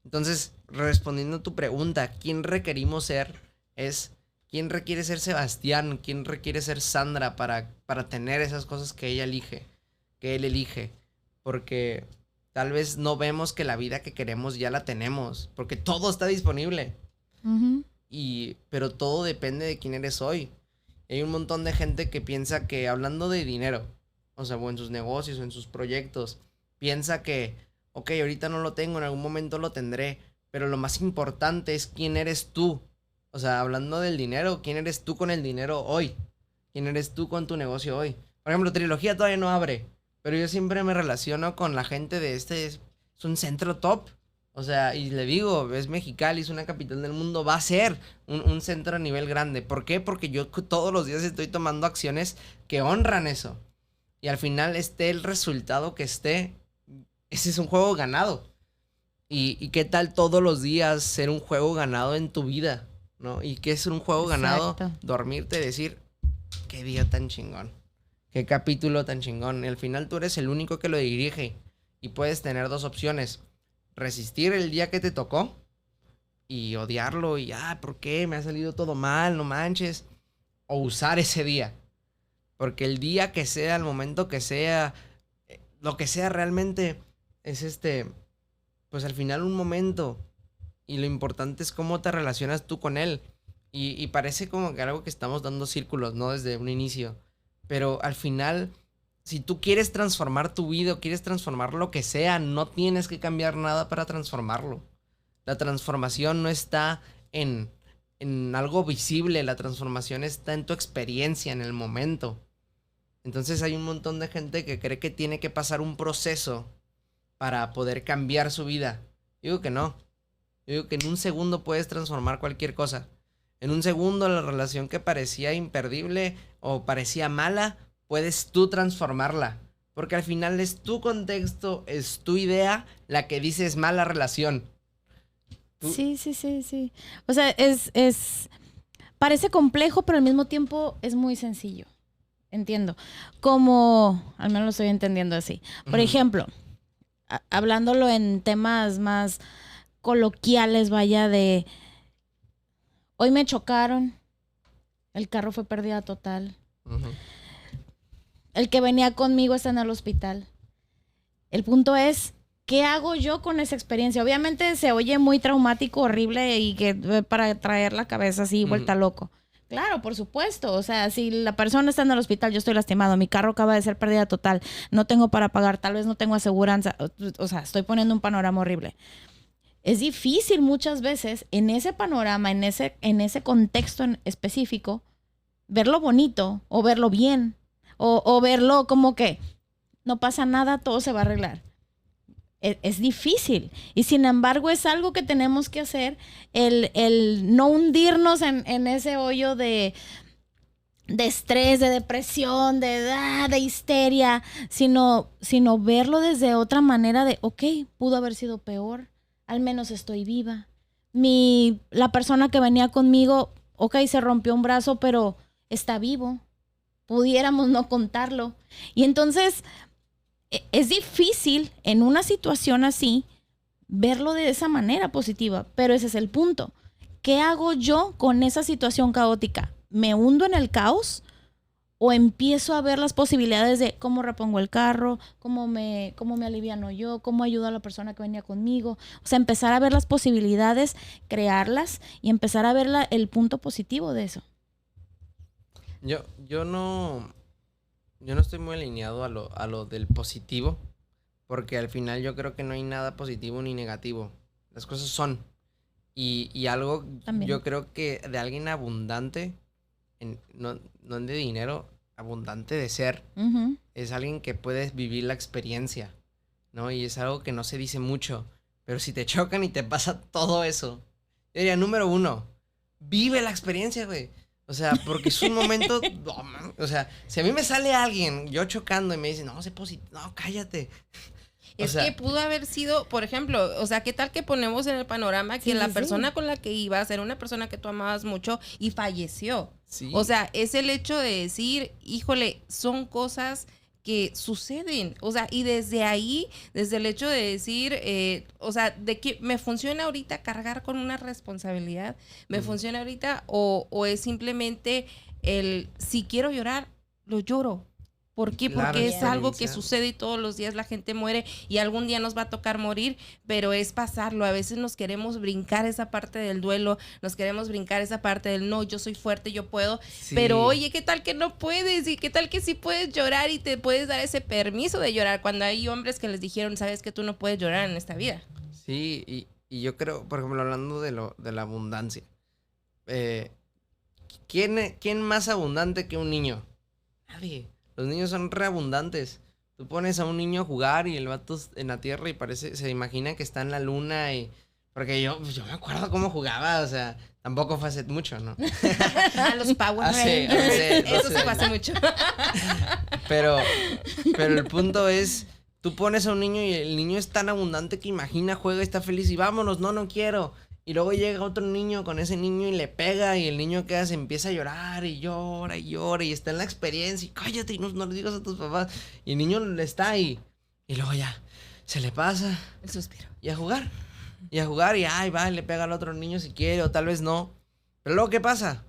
Entonces, respondiendo a tu pregunta, ¿quién requerimos ser? ¿Quién requiere ser Sebastián? ¿Quién requiere ser Sandra para tener esas cosas que ella elige, que él elige? Porque tal vez no vemos que la vida que queremos ya la tenemos, porque todo está disponible. Ujú. Pero todo depende de quién eres hoy. Hay un montón de gente que piensa que hablando de dinero, o sea, o en sus negocios o en sus proyectos, piensa que, ok, ahorita no lo tengo, en algún momento lo tendré, pero lo más importante es quién eres tú. O sea, hablando del dinero, ¿quién eres tú con el dinero hoy? ¿Quién eres tú con tu negocio hoy? Por ejemplo, Trilogía todavía no abre, pero yo siempre me relaciono con la gente de es un centro top. O sea, y le digo, es Mexicali, es una capital del mundo, va a ser un centro a nivel grande. ¿Por qué? Porque yo todos los días estoy tomando acciones que honran eso. Y al final esté el resultado que esté, ese es un juego ganado. ¿Y qué tal todos los días ser un juego ganado en tu vida? ¿No? ¿Y qué es un juego ganado? Exacto. Dormirte y decir, qué día tan chingón, qué capítulo tan chingón. Y al final tú eres el único que lo dirige. Y puedes tener dos opciones. Resistir el día que te tocó y odiarlo y, ¿por qué? Me ha salido todo mal, no manches. O usar ese día. Porque el día que sea, el momento que sea, lo que sea realmente es pues al final un momento. Y lo importante es cómo te relacionas tú con él. Y parece como que algo que estamos dando círculos, ¿no? Desde un inicio. Pero al final, si tú quieres transformar tu vida o quieres transformar lo que sea, no tienes que cambiar nada para transformarlo. La transformación no está en algo visible, la transformación está en tu experiencia, en el momento. Entonces hay un montón de gente que cree que tiene que pasar un proceso para poder cambiar su vida. Digo que no. Yo digo que en un segundo puedes transformar cualquier cosa. En un segundo la relación que parecía imperdible o parecía mala, puedes tú transformarla. Porque al final es tu contexto, es tu idea la que dice es mala relación. Sí. O sea, parece complejo, pero al mismo tiempo es muy sencillo. Entiendo. Como, al menos lo estoy entendiendo así. Por ejemplo, hablándolo en temas más coloquiales, vaya, de hoy me chocaron, el carro fue pérdida total. El que venía conmigo está en el hospital. El punto es, ¿qué hago yo con esa experiencia? Obviamente se oye muy traumático, horrible y que para traer la cabeza así vuelta loco. Claro, por supuesto. O sea, si la persona está en el hospital, yo estoy lastimado, mi carro acaba de ser pérdida total, no tengo para pagar, tal vez no tengo aseguranza. O sea, estoy poniendo un panorama horrible. Es difícil muchas veces en ese panorama, en ese contexto en específico, verlo bonito o verlo bien o verlo como que no pasa nada, todo se va a arreglar. Es difícil y sin embargo es algo que tenemos que hacer, el no hundirnos en ese hoyo de estrés, de depresión, de histeria, sino verlo desde otra manera de, ok, pudo haber sido peor, al menos estoy viva. La persona que venía conmigo, ok, se rompió un brazo, pero está vivo. Pudiéramos no contarlo. Y entonces es difícil en una situación así verlo de esa manera positiva, pero ese es el punto. ¿Qué hago yo con esa situación caótica? ¿Me hundo en el caos? ¿O empiezo a ver las posibilidades de cómo repongo el carro, cómo me aliviano yo, cómo ayudo a la persona que venía conmigo? O sea, empezar a ver las posibilidades, crearlas y empezar a ver el punto positivo de eso. Yo no estoy muy alineado a lo del positivo, porque al final yo creo que no hay nada positivo ni negativo. Las cosas son. Y algo, También. yo creo que de alguien abundante, no de dinero, abundante de ser, Ujú. es alguien que puede vivir la experiencia, ¿no? Y es algo que no se dice mucho, pero si te chocan y te pasa todo eso, yo diría, número 1, vive la experiencia, güey. O sea, porque es un momento, no, man, o sea, si a mí me sale alguien, yo chocando y me dice, no, sé positivo, no, cállate. O Es sea, que pudo haber sido, por ejemplo, o sea, ¿qué tal que ponemos en el panorama que Sí, la sí, persona sí. con la que ibas era una persona que tú amabas mucho y falleció? sí. O sea, es el hecho de decir, híjole, son cosas que suceden. O sea, y desde ahí, desde el hecho de decir, o sea, de que me funciona ahorita cargar con una responsabilidad, me Ujú. funciona ahorita o es simplemente el, si quiero llorar, lo lloro. ¿Por qué? Claro, Porque es algo que experiencia. sucede y todos los días la gente muere y algún día nos va a tocar morir, pero es pasarlo. A veces nos queremos brincar esa parte del duelo, nos queremos brincar esa parte del no, yo soy fuerte, yo puedo, Sí. pero oye, ¿qué tal que no puedes? ¿Y qué tal que sí puedes llorar y te puedes dar ese permiso de llorar cuando hay hombres que les dijeron, sabes que tú no puedes llorar en esta vida? Sí, y yo creo, por ejemplo, hablando de la abundancia, eh, ¿quién más abundante que un niño? Nadie. Los niños son reabundantes. Tú pones a un niño a jugar y el vato en la tierra y se imagina que está en la luna y... Porque yo me acuerdo cómo jugaba, o sea, tampoco fue hace mucho, ¿no? A los Power Hace- Rangers. hace Eso 12 se pasa mucho. Pero el punto es, tú pones a un niño y el niño es tan abundante que imagina, juega, está feliz y vámonos, no quiero. Y luego llega otro niño con ese niño y le pega y el niño queda, se empieza a llorar y llora y llora y está en la experiencia y cállate y no le digas a tus papás. Y el niño está ahí y luego ya, se le pasa El suspiro. y a jugar. Y a jugar y ay, va, y le pega al otro niño si quiere o tal vez no. Pero luego, ¿qué pasa?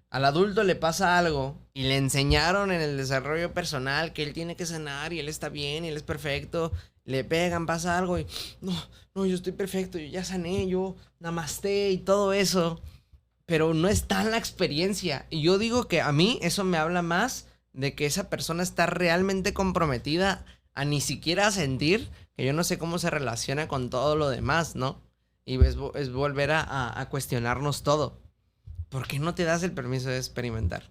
Al adulto le pasa algo y le enseñaron en el desarrollo personal que él tiene que sanar y él está bien y él es perfecto. Le pegan, pasa algo y no, yo estoy perfecto, yo ya sané, yo namaste y todo eso. Pero no está en la experiencia. Y yo digo que a mí eso me habla más de que esa persona está realmente comprometida a ni siquiera sentir, que yo no sé cómo se relaciona con todo lo demás, ¿no? Y es volver a cuestionarnos todo. ¿Por qué no te das el permiso de experimentar?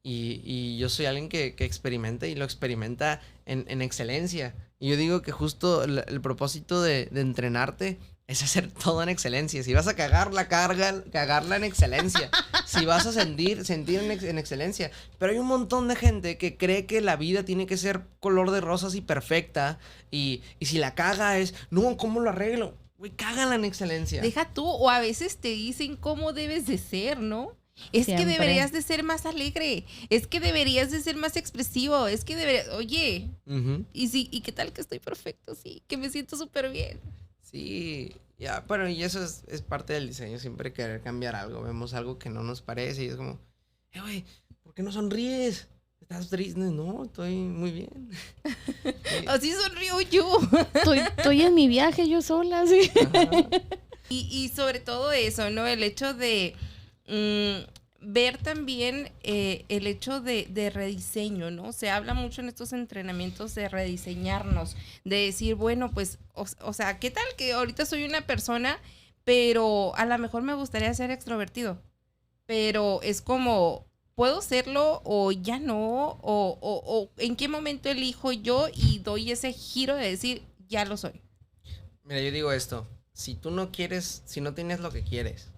Y yo soy alguien que experimenta y lo experimenta en excelencia. Y yo digo que justo el propósito de entrenarte es hacer todo en excelencia. Si vas a cagarla en excelencia. Si vas a sentir en excelencia. Pero hay un montón de gente que cree que la vida tiene que ser color de rosas y perfecta. Y si la caga es, no, ¿cómo lo arreglo? Güey, cágala en excelencia. Deja tú, o a veces te dicen cómo debes de ser, ¿no? Es Siempre. que deberías de ser más alegre, es que deberías de ser más expresivo, es que deberías, oye, Ujú. ¿y qué tal que estoy perfecto? Sí, que me siento súper bien. Sí, ya, bueno, y eso es parte del diseño, siempre querer cambiar algo. Vemos algo que no nos parece y es como, güey, ¿por qué no sonríes? ¿Estás triste? No, estoy muy bien. Sí. Así sonrío yo. Estoy en mi viaje yo sola, sí. Ajá. Y sobre todo eso, ¿no? El hecho de ver también el hecho de rediseño, ¿no? Se habla mucho en estos entrenamientos de rediseñarnos, de decir, bueno, pues, o sea, ¿qué tal que ahorita soy una persona, pero a lo mejor me gustaría ser extrovertido? Pero es como, ¿puedo serlo o ya no? O ¿en qué momento elijo yo y doy ese giro de decir, ya lo soy? Mira, yo digo esto, si tú no quieres, si no tienes lo que quieres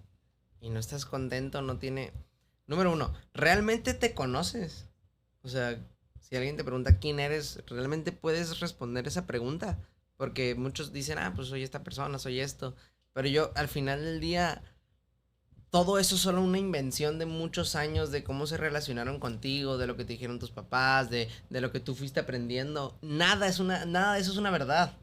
y no estás contento, número 1, ¿realmente te conoces? O sea, si alguien te pregunta quién eres, ¿realmente puedes responder esa pregunta? Porque muchos dicen, pues soy esta persona, soy esto. Pero yo, al final del día, todo eso es solo una invención de muchos años de cómo se relacionaron contigo, de lo que te dijeron tus papás, de lo que tú fuiste aprendiendo. Nada de eso es una verdad.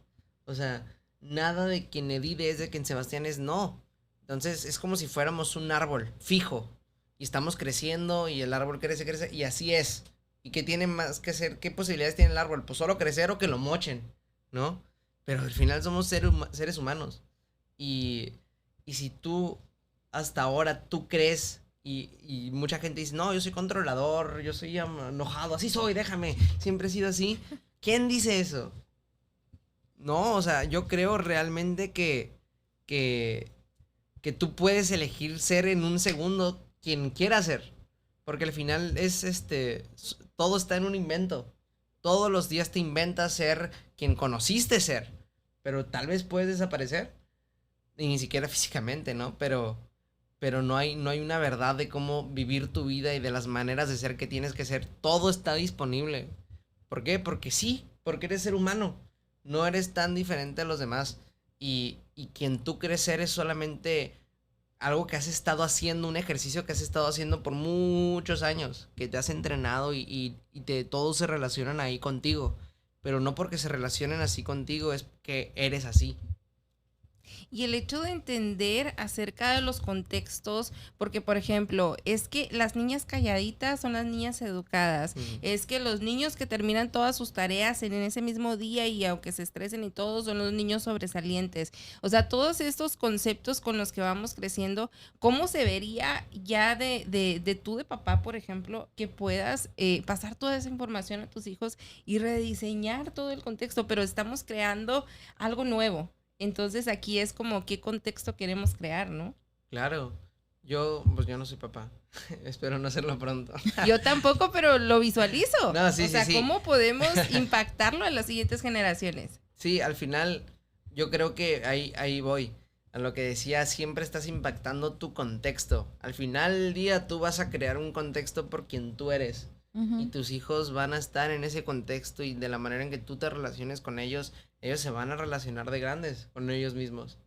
O sea, nada de quien Edith es, de quien Sebastián es, no. Entonces, es como si fuéramos un árbol fijo. Y estamos creciendo y el árbol crece y así es. ¿Y qué tiene más que hacer? ¿Qué posibilidades tiene el árbol? Pues solo crecer o que lo mochen, ¿no? Pero al final somos seres humanos. Y si tú, hasta ahora, tú crees y mucha gente dice, no, yo soy controlador, yo soy enojado, así soy, déjame, siempre he sido así. ¿Quién dice eso? No, o sea, yo creo realmente que que tú puedes elegir ser en un segundo quien quieras ser. Porque al final es todo está en un invento. Todos los días te inventas ser quien conociste ser. Pero tal vez puedes desaparecer. Y ni siquiera físicamente, ¿no? Pero no hay una verdad de cómo vivir tu vida y de las maneras de ser que tienes que ser. Todo está disponible. ¿Por qué? Porque sí, porque eres ser humano. No eres tan diferente a los demás. Y quien tú crees ser es solamente algo que has estado haciendo, un ejercicio que has estado haciendo por muchos años, que te has entrenado y todos se relacionan ahí contigo. Pero no porque se relacionen así contigo es que eres así. Y el hecho de entender acerca de los contextos, porque por ejemplo, es que las niñas calladitas son las niñas educadas, es que los niños que terminan todas sus tareas en ese mismo día y aunque se estresen y todo, son los niños sobresalientes. O sea, todos estos conceptos con los que vamos creciendo, ¿cómo se vería ya de tú de papá, por ejemplo, que puedas pasar toda esa información a tus hijos y rediseñar todo el contexto? Pero estamos creando algo nuevo. Entonces aquí es como qué contexto queremos crear, ¿no? Claro. Yo no soy papá. Espero no hacerlo pronto. Yo tampoco, pero lo visualizo. No, sí, o sea, sí. ¿cómo podemos impactarlo en las siguientes generaciones? Sí, al final yo creo que ahí voy. A lo que decía, siempre estás impactando tu contexto. Al final del día tú vas a crear un contexto por quien tú eres. Y tus hijos van a estar en ese contexto y de la manera en que tú te relaciones con ellos, ellos se van a relacionar de grandes con ellos mismos.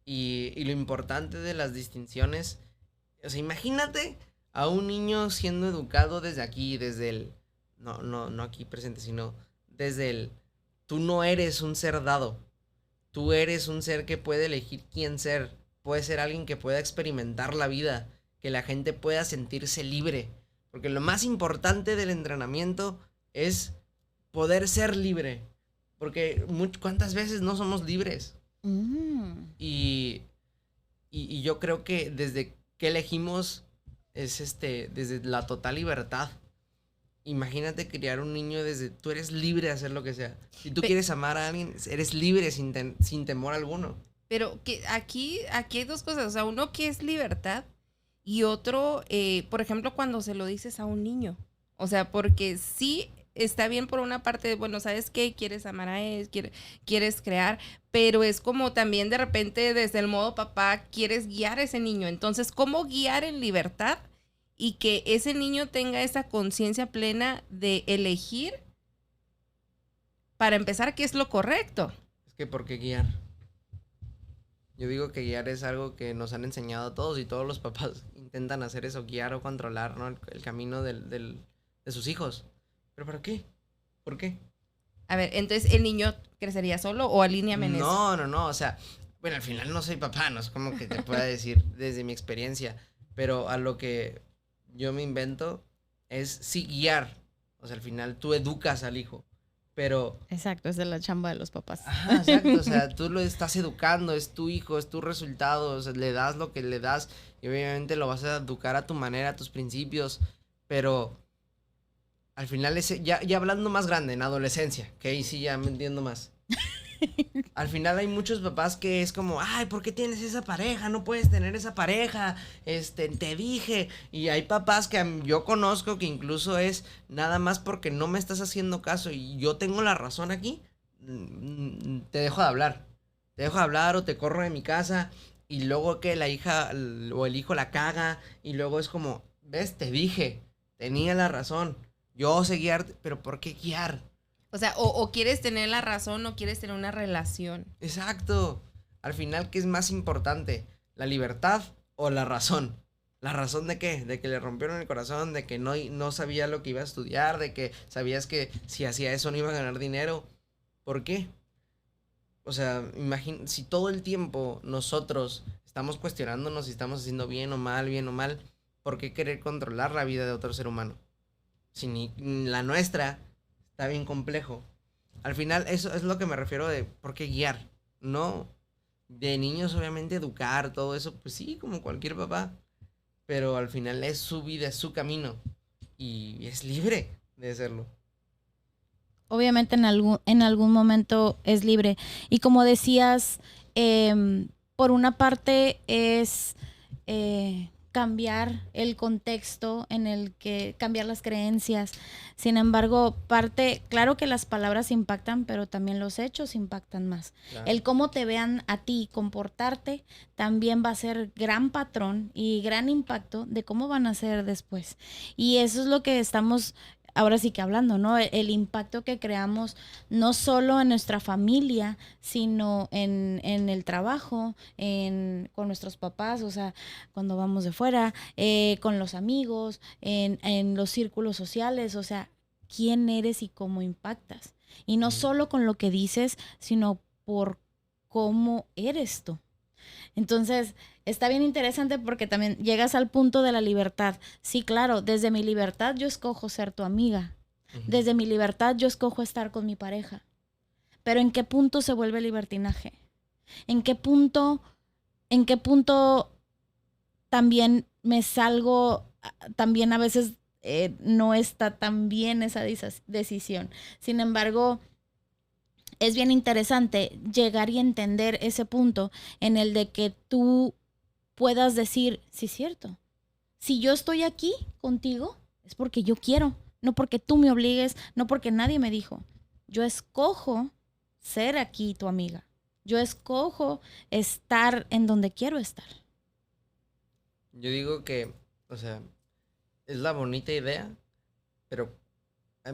Y lo importante de las distinciones, o sea, imagínate a un niño siendo educado desde aquí, desde el, no aquí presente, sino desde el, tú no eres un ser dado, tú eres un ser que puede elegir quién ser, puede ser alguien que pueda experimentar la vida, que la gente pueda sentirse libre. Porque lo más importante del entrenamiento es poder ser libre. Porque ¿cuántas veces no somos libres? Y yo creo que desde que elegimos es desde la total libertad. Imagínate criar un niño desde tú eres libre de hacer lo que sea. Si tú quieres amar a alguien, eres libre sin temor alguno. Pero que aquí hay dos cosas. O sea, uno que es libertad. Y otro, por ejemplo, cuando se lo dices a un niño. O sea, porque sí está bien por una parte, bueno, ¿sabes qué? Quieres amar a él, quieres crear, pero es como también de repente desde el modo papá quieres guiar a ese niño. Entonces, ¿cómo guiar en libertad y que ese niño tenga esa conciencia plena de elegir para empezar qué es lo correcto? Es que ¿por qué guiar? Yo digo que guiar es algo que nos han enseñado a todos y todos los papás intentan hacer eso, guiar o controlar, ¿no? el camino de sus hijos. ¿Pero para qué? ¿Por qué? A ver, entonces, ¿el niño crecería solo o alíneame en eso? No, o sea, bueno, al final no soy papá, no es como que te pueda decir desde mi experiencia, pero a lo que yo me invento es sí guiar, o sea, al final tú educas al hijo. Pero... Exacto, es de la chamba de los papás. Ajá, exacto, o sea, tú lo estás educando, es tu hijo, es tu resultado, o sea, le das lo que le das y obviamente lo vas a educar a tu manera, a tus principios, pero al final ya hablando más grande, en adolescencia, que ahí sí ya me entiendo más. Al final hay muchos papás que es como, ay, ¿por qué tienes esa pareja? No puedes tener esa pareja, te dije. Y hay papás que yo conozco que incluso es nada más porque no me estás haciendo caso y yo tengo la razón aquí, te dejo de hablar o te corro de mi casa y luego que la hija o el hijo la caga y luego es como, ves, te dije, tenía la razón, yo sé guiar, pero ¿por qué guiar? O sea, o quieres tener la razón o quieres tener una relación. Exacto. Al final, ¿qué es más importante? ¿La libertad o la razón? ¿La razón de qué? De que le rompieron el corazón, de que no sabía lo que iba a estudiar, de que sabías que si hacía eso no iba a ganar dinero. ¿Por qué? O sea, imagina, si todo el tiempo nosotros estamos cuestionándonos si estamos haciendo bien o mal, ¿por qué querer controlar la vida de otro ser humano? Si ni la nuestra... Está bien complejo. Al final, eso es lo que me refiero de por qué guiar. No, de niños obviamente educar, todo eso, pues sí, como cualquier papá. Pero al final es su vida, es su camino. Y es libre de hacerlo. Obviamente en algún momento es libre. Y como decías, por una parte es cambiar el contexto en el que cambiar las creencias. Sin embargo, claro que las palabras impactan, pero también los hechos impactan más. Claro. El cómo te vean a ti comportarte también va a ser gran patrón y gran impacto de cómo van a ser después. Y eso es lo que estamos ahora sí que hablando, ¿no? El impacto que creamos no solo en nuestra familia, sino en el trabajo, con nuestros papás, o sea, cuando vamos de fuera, con los amigos, en los círculos sociales, o sea, quién eres y cómo impactas. Y no solo con lo que dices, sino por cómo eres tú. Entonces, está bien interesante porque también llegas al punto de la libertad. Sí, claro, desde mi libertad yo escojo ser tu amiga. Desde mi libertad yo escojo estar con mi pareja. Pero ¿en qué punto se vuelve libertinaje? ¿En qué punto también me salgo, también a veces no está tan bien esa decisión? Sin embargo, es bien interesante llegar y entender ese punto en el de que tú puedas decir, sí, es cierto. Si yo estoy aquí contigo, es porque yo quiero, no porque tú me obligues, no porque nadie me dijo. Yo escojo ser aquí tu amiga. Yo escojo estar en donde quiero estar. Yo digo que, o sea, es la bonita idea, pero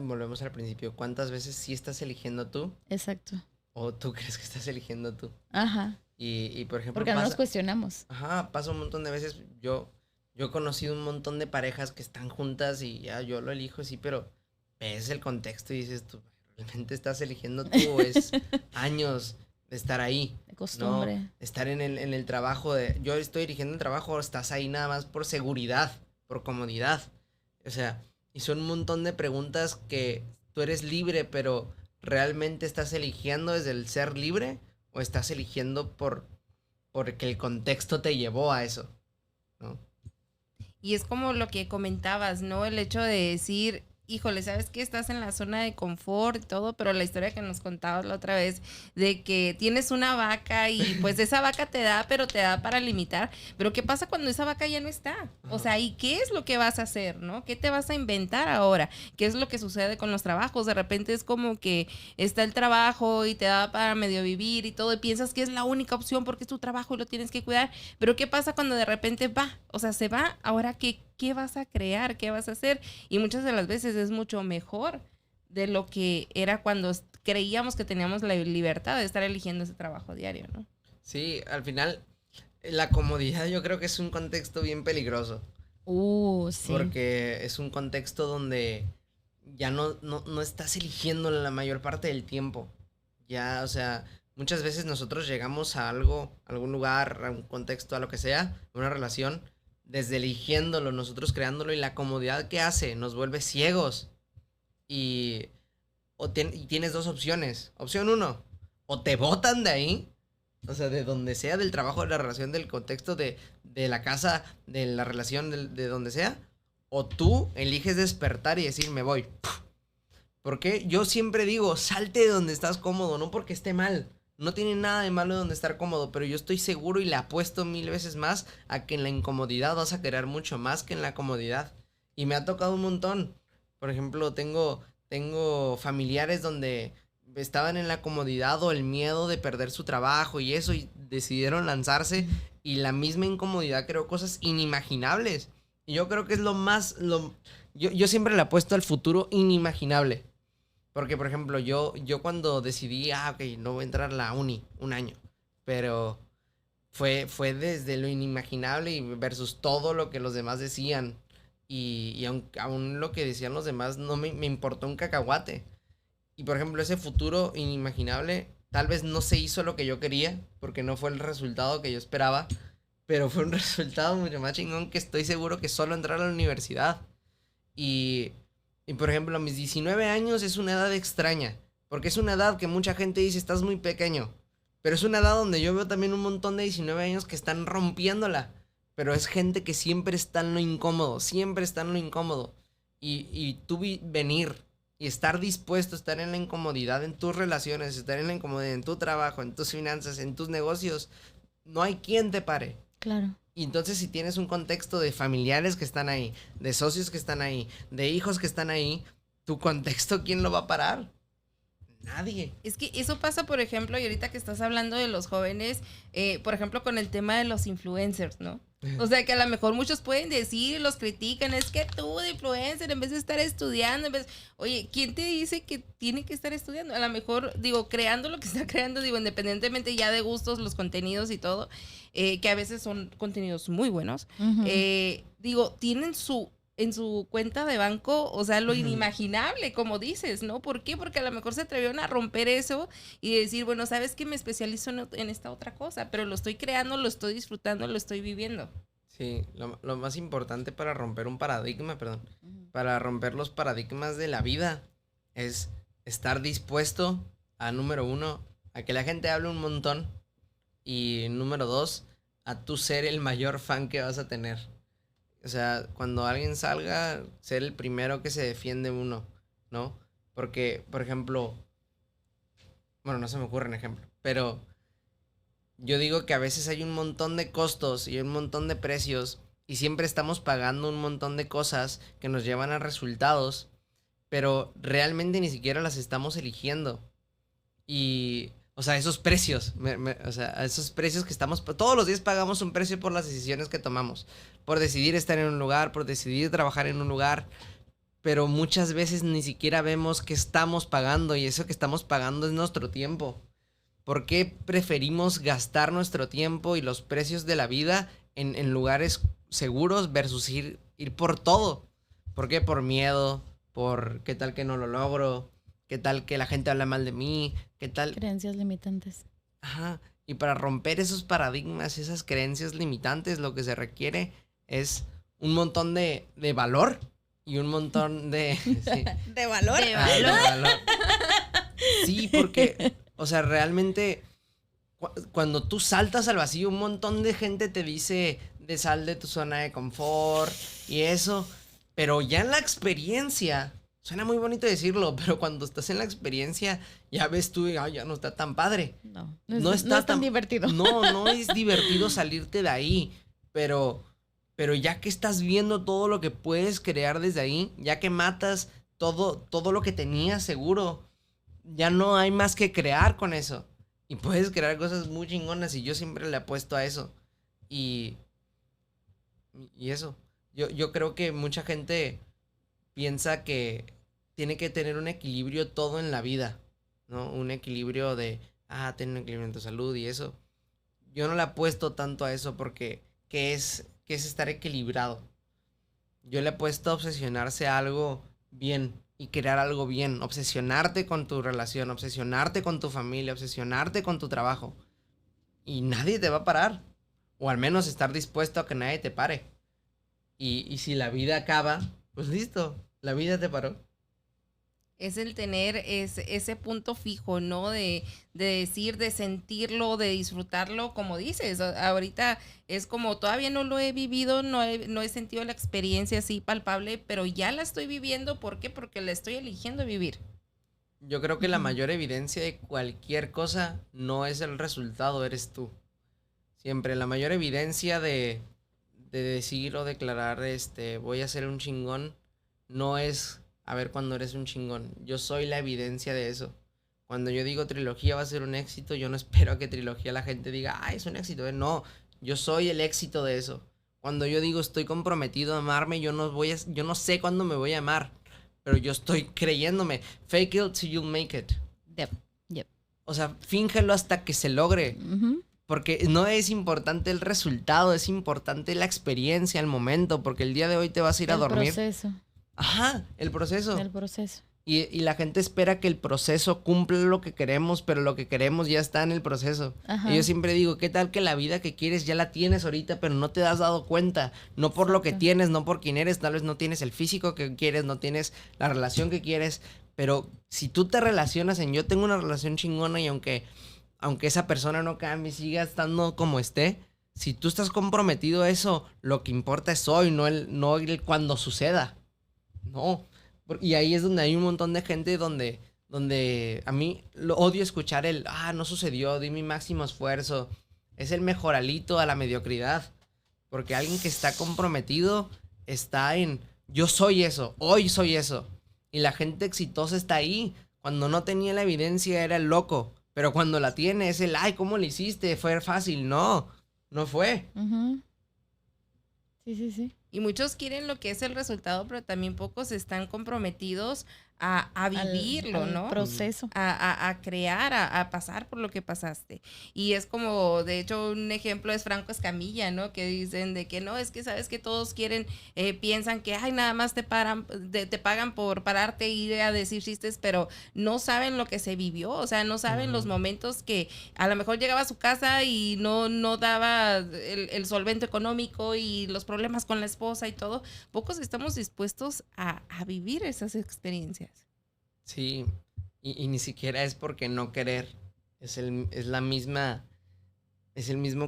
volvemos al principio. ¿Cuántas veces sí estás eligiendo tú? Exacto. ¿O tú crees que estás eligiendo tú? Ajá. Y por ejemplo, porque no nos cuestionamos. Ajá, pasa un montón de veces. Yo he conocido un montón de parejas que están juntas y ya yo lo elijo, sí, pero ves el contexto y dices, ¿tú realmente estás eligiendo tú o es años de estar ahí? De costumbre. No, estar en el trabajo yo estoy eligiendo el trabajo, o estás ahí nada más por seguridad, por comodidad. O sea, y son un montón de preguntas que tú eres libre, pero ¿realmente estás eligiendo desde el ser libre o estás eligiendo porque el contexto te llevó a eso, ¿no? Y es como lo que comentabas, ¿no? El hecho de decir, híjole, ¿sabes qué? Estás en la zona de confort y todo, pero la historia que nos contabas la otra vez de que tienes una vaca y pues esa vaca te da, pero te da para limitar. Pero ¿qué pasa cuando esa vaca ya no está? O sea, ¿y qué es lo que vas a hacer, no? ¿Qué te vas a inventar ahora? ¿Qué es lo que sucede con los trabajos? De repente es como que está el trabajo y te da para medio vivir y todo y piensas que es la única opción porque es tu trabajo y lo tienes que cuidar. Pero ¿qué pasa cuando de repente va? O sea, se va, ahora ¿qué vas a crear? ¿Qué vas a hacer? Y muchas de las veces es mucho mejor de lo que era cuando creíamos que teníamos la libertad de estar eligiendo ese trabajo diario, ¿no? Sí, al final, la comodidad yo creo que es un contexto bien peligroso. Sí. Porque es un contexto donde ya no estás eligiendo la mayor parte del tiempo. Ya, o sea, muchas veces nosotros llegamos a algún lugar, a un contexto, a lo que sea, una relación, desde eligiéndolo, nosotros creándolo, y la comodidad que hace nos vuelve ciegos. Y tienes dos opciones. Opción 1, o te botan de ahí, o sea, de donde sea, del trabajo, de la relación, del contexto, de la casa, de la relación, de donde sea, o tú eliges despertar y decir, me voy. Porque yo siempre digo, salte de donde estás cómodo, no porque esté mal. No tiene nada de malo donde estar cómodo, pero yo estoy seguro y le apuesto 1000 veces más a que en la incomodidad vas a querer mucho más que en la comodidad. Y me ha tocado un montón. Por ejemplo, tengo familiares donde estaban en la comodidad o el miedo de perder su trabajo y eso, y decidieron lanzarse, y la misma incomodidad creó cosas inimaginables. Y yo creo que es yo siempre le apuesto al futuro inimaginable. Porque, por ejemplo, yo cuando decidí, ok, no voy a entrar a la uni un año, pero fue desde lo inimaginable y versus todo lo que los demás decían. Y aún lo que decían los demás no me importó un cacahuate. Y, por ejemplo, ese futuro inimaginable tal vez no se hizo lo que yo quería, porque no fue el resultado que yo esperaba, pero fue un resultado mucho más chingón, que estoy seguro que solo entrar a la universidad. Y por ejemplo, a mis 19 años es una edad extraña, porque es una edad que mucha gente dice, estás muy pequeño, pero es una edad donde yo veo también un montón de 19 años que están rompiéndola, pero es gente que siempre está en lo incómodo, y tú venir y estar dispuesto a estar en la incomodidad en tus relaciones, estar en la incomodidad en tu trabajo, en tus finanzas, en tus negocios, no hay quien te pare. Claro. Y entonces si tienes un contexto de familiares que están ahí, de socios que están ahí, de hijos que están ahí, tu contexto, ¿quién lo va a parar? Nadie. Es que eso pasa, por ejemplo, y ahorita que estás hablando de los jóvenes, por ejemplo, con el tema de los influencers, ¿no? O sea, que a lo mejor muchos pueden decir, los critican, es que tú de influencer, en vez de estar estudiando, oye, ¿quién te dice que tiene que estar estudiando? A lo mejor, digo, creando lo que está creando, digo, independientemente ya de gustos, los contenidos y todo, que a veces son contenidos muy buenos, Ujú. digo, tienen en su cuenta de banco, o sea, lo inimaginable, como dices, ¿no? ¿Por qué? Porque a lo mejor se atrevieron a romper eso y decir, bueno, ¿sabes qué? Me especializo en esta otra cosa, pero lo estoy creando, lo estoy disfrutando, lo estoy viviendo. Sí, lo más importante para romper un paradigma, para romper los paradigmas de la vida es estar dispuesto a, número 1, a que la gente hable un montón y número 2, a tú ser el mayor fan que vas a tener. O sea, cuando alguien salga, ser el primero que se defiende uno, ¿no? Porque, por ejemplo, bueno, no se me ocurre un ejemplo, pero yo digo que a veces hay un montón de costos y un montón de precios y siempre estamos pagando un montón de cosas que nos llevan a resultados, pero realmente ni siquiera las estamos eligiendo. Y, o sea, esos precios, o sea, esos precios que estamos, todos los días pagamos un precio por las decisiones que tomamos, por decidir estar en un lugar, por decidir trabajar en un lugar, pero muchas veces ni siquiera vemos que estamos pagando y eso que estamos pagando es nuestro tiempo. ¿Por qué preferimos gastar nuestro tiempo y los precios de la vida en lugares seguros versus ir por todo? ¿Por qué? Por miedo, por qué tal que no lo logro, qué tal que la gente habla mal de mí, qué tal... Creencias limitantes. Ajá, y para romper esos paradigmas, esas creencias limitantes, lo que se requiere es un montón de valor y un montón de... Sí. ¿De valor? De Ah, de valor. valor. Sí, porque, o sea, realmente cuando tú saltas al vacío, un montón de gente te dice de sal de tu zona de confort y eso, pero ya en la experiencia, suena muy bonito decirlo, pero cuando estás en la experiencia, ya ves tú, ya no está tan padre. No es tan divertido. No es divertido salirte de ahí, pero ya que estás viendo todo lo que puedes crear desde ahí, ya que matas todo lo que tenías seguro, ya no hay más que crear con eso. Y puedes crear cosas muy chingonas y yo siempre le apuesto a eso. Y eso. Yo creo que mucha gente piensa que tiene que tener un equilibrio todo en la vida, ¿no? Un equilibrio de, tener un equilibrio en tu salud y eso. Yo no le apuesto tanto a eso porque ¿qué es estar equilibrado? Yo le apuesto a obsesionarse a algo bien y crear algo bien, obsesionarte con tu relación, obsesionarte con tu familia, obsesionarte con tu trabajo. Y nadie te va a parar. O al menos estar dispuesto a que nadie te pare. Y si la vida acaba, pues listo, la vida te paró. Es el tener ese punto fijo, ¿no? De decir, de sentirlo, de disfrutarlo, como dices. Ahorita es como todavía no lo he vivido, no he sentido la experiencia así palpable, pero ya la estoy viviendo. ¿Por qué? Porque la estoy eligiendo vivir. Yo creo que la mayor evidencia de cualquier cosa no es el resultado, eres tú. Siempre la mayor evidencia de decir o declarar, voy a ser un chingón, no es a ver cuando eres un chingón. Yo soy la evidencia de eso. Cuando yo digo trilogía va a ser un éxito, yo no espero a que trilogía la gente diga, es un éxito. No, yo soy el éxito de eso. Cuando yo digo estoy comprometido a amarme, yo no sé cuándo me voy a amar, pero yo estoy creyéndome. Fake it till you make it. Yep. O sea, fíngelo hasta que se logre. Ujú. Porque no es importante el resultado, es importante la experiencia, el momento, porque el día de hoy te vas a ir a dormir. El proceso. Ajá, el proceso. El proceso. Y la gente espera que el proceso cumpla lo que queremos, pero lo que queremos ya está en el proceso. Ajá. Y yo siempre digo, ¿qué tal que la vida que quieres ya la tienes ahorita, pero no te has dado cuenta? No por lo que Exacto. tienes, no por quién eres, tal vez no tienes el físico que quieres, no tienes la relación que quieres, pero si tú te relacionas en yo tengo una relación chingona y aunque esa persona no cambie, siga estando como esté, si tú estás comprometido a eso, lo que importa es hoy, no el cuando suceda. No. Y ahí es donde hay un montón de gente donde a mí lo odio escuchar no sucedió, di mi máximo esfuerzo. es el mejoralito a la mediocridad. Porque alguien que está comprometido está en, yo soy eso, hoy soy eso. Y la gente exitosa está ahí. Cuando no tenía la evidencia era el loco. Pero cuando la tiene es el, ay, ¿cómo le hiciste? Fue fácil. No, no fue. Sí. Y muchos quieren lo que es el resultado, pero también pocos están comprometidos a vivirlo, al ¿no? proceso. A crear, a pasar por lo que pasaste. Y es como, de hecho, un ejemplo es Franco Escamilla, ¿no? Que dicen de que no, es que sabes que todos quieren, piensan que, ay, nada más te pagan por pararte e ir a decir chistes, pero no saben lo que se vivió, o sea, no saben los momentos que a lo mejor llegaba a su casa y no daba el solvento económico y los problemas con la esposa y todo. Pocos estamos dispuestos a vivir esas experiencias. Sí, y ni siquiera es porque no querer, es el mismo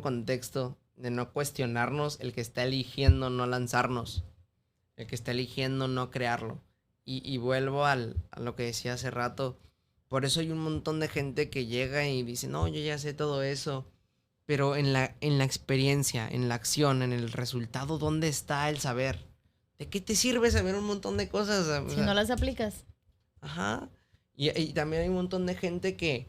contexto de no cuestionarnos, el que está eligiendo no lanzarnos, el que está eligiendo no crearlo. Y vuelvo a lo que decía hace rato, por eso hay un montón de gente que llega y dice, no, yo ya sé todo eso, pero en la experiencia, en la acción, en el resultado, ¿dónde está el saber? ¿De qué te sirve saber un montón de cosas? Si no las aplicas. Ajá. Y también hay un montón de gente que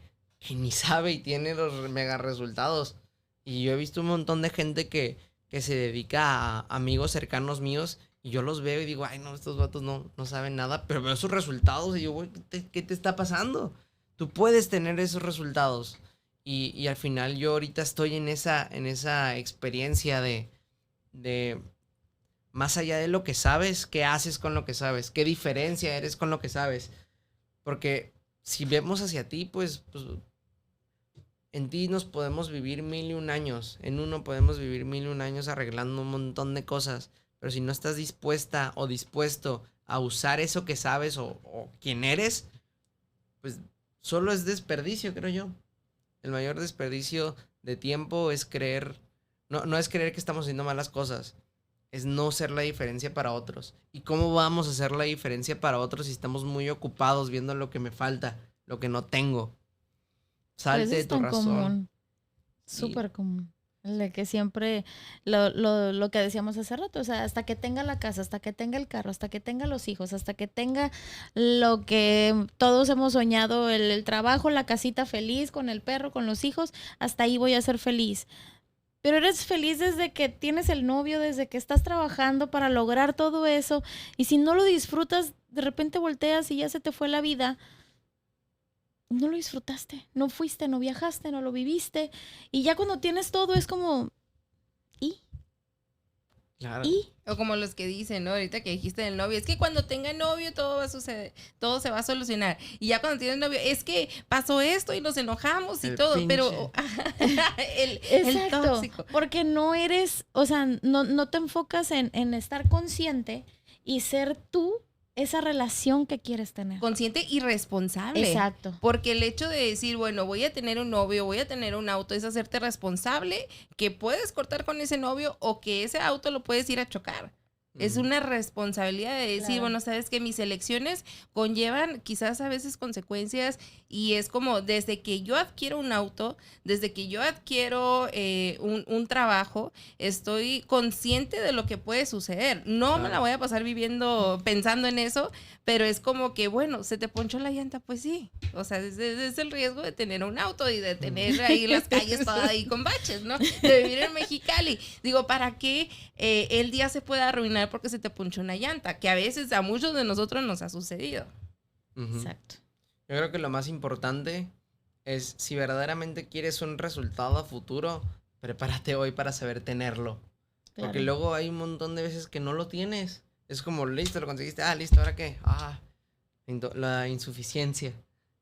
ni sabe y tiene los mega resultados. Y yo he visto un montón de gente que se dedica a amigos cercanos míos y yo los veo y digo, ay, no, estos vatos no saben nada, pero veo sus resultados y yo, güey, ¿qué te está pasando? Tú puedes tener esos resultados. Y al final yo ahorita estoy en esa experiencia de más allá de lo que sabes, ¿qué haces con lo que sabes? ¿Qué diferencia eres con lo que sabes? Porque si vemos hacia ti, pues en ti nos podemos vivir 1001 años. En uno podemos vivir 1001 años arreglando un montón de cosas. Pero si no estás dispuesta o dispuesto a usar eso que sabes o quién eres, pues solo es desperdicio, creo yo. El mayor desperdicio de tiempo es creer, no es creer que estamos haciendo malas cosas. Es no ser la diferencia para otros. ¿Y cómo vamos a hacer la diferencia para otros si estamos muy ocupados viendo lo que me falta, lo que no tengo? Salte de tu razón. Común. Súper común. El de que siempre, lo que decíamos hace rato, o sea, hasta que tenga la casa, hasta que tenga el carro, hasta que tenga los hijos, hasta que tenga lo que todos hemos soñado, el trabajo, la casita feliz, con el perro, con los hijos, hasta ahí voy a ser feliz. Pero eres feliz desde que tienes el novio, desde que estás trabajando para lograr todo eso. Y si no lo disfrutas, de repente volteas y ya se te fue la vida. No lo disfrutaste, no fuiste, no viajaste, no lo viviste. Y ya cuando tienes todo es como... ¿Y? Claro. ¿Y? O como los que dicen, ¿no? Ahorita que dijiste del novio, es que cuando tenga novio todo va a suceder, todo se va a solucionar. Y ya cuando tienes novio, es que pasó esto y nos enojamos y todo, pero el tóxico. Porque no eres, o sea, no te enfocas en estar consciente y ser tú esa relación que quieres tener. Consciente y responsable. Exacto. Porque el hecho de decir, bueno, voy a tener un novio, voy a tener un auto, es hacerte responsable que puedes cortar con ese novio o que ese auto lo puedes ir a chocar. Es una responsabilidad de decir, bueno, sabes que mis elecciones conllevan quizás a veces consecuencias y es como desde que yo adquiero un auto, desde que yo adquiero un trabajo, estoy consciente de lo que puede suceder. No me la voy a pasar viviendo pensando en eso, pero es como que, bueno, se te ponchó la llanta, pues sí. O sea, es el riesgo de tener un auto y de tener ahí las calles todas ahí con baches, ¿no? De vivir en Mexicali. Digo, ¿para qué el día se puede arruinar porque se te ponchó una llanta? Que a veces a muchos de nosotros nos ha sucedido. Exacto. Yo creo que lo más importante es si verdaderamente quieres un resultado a futuro, prepárate hoy para saber tenerlo. Claro. Porque luego hay un montón de veces que no lo tienes. Es como, listo, lo conseguiste. Listo, ¿ahora qué? La insuficiencia,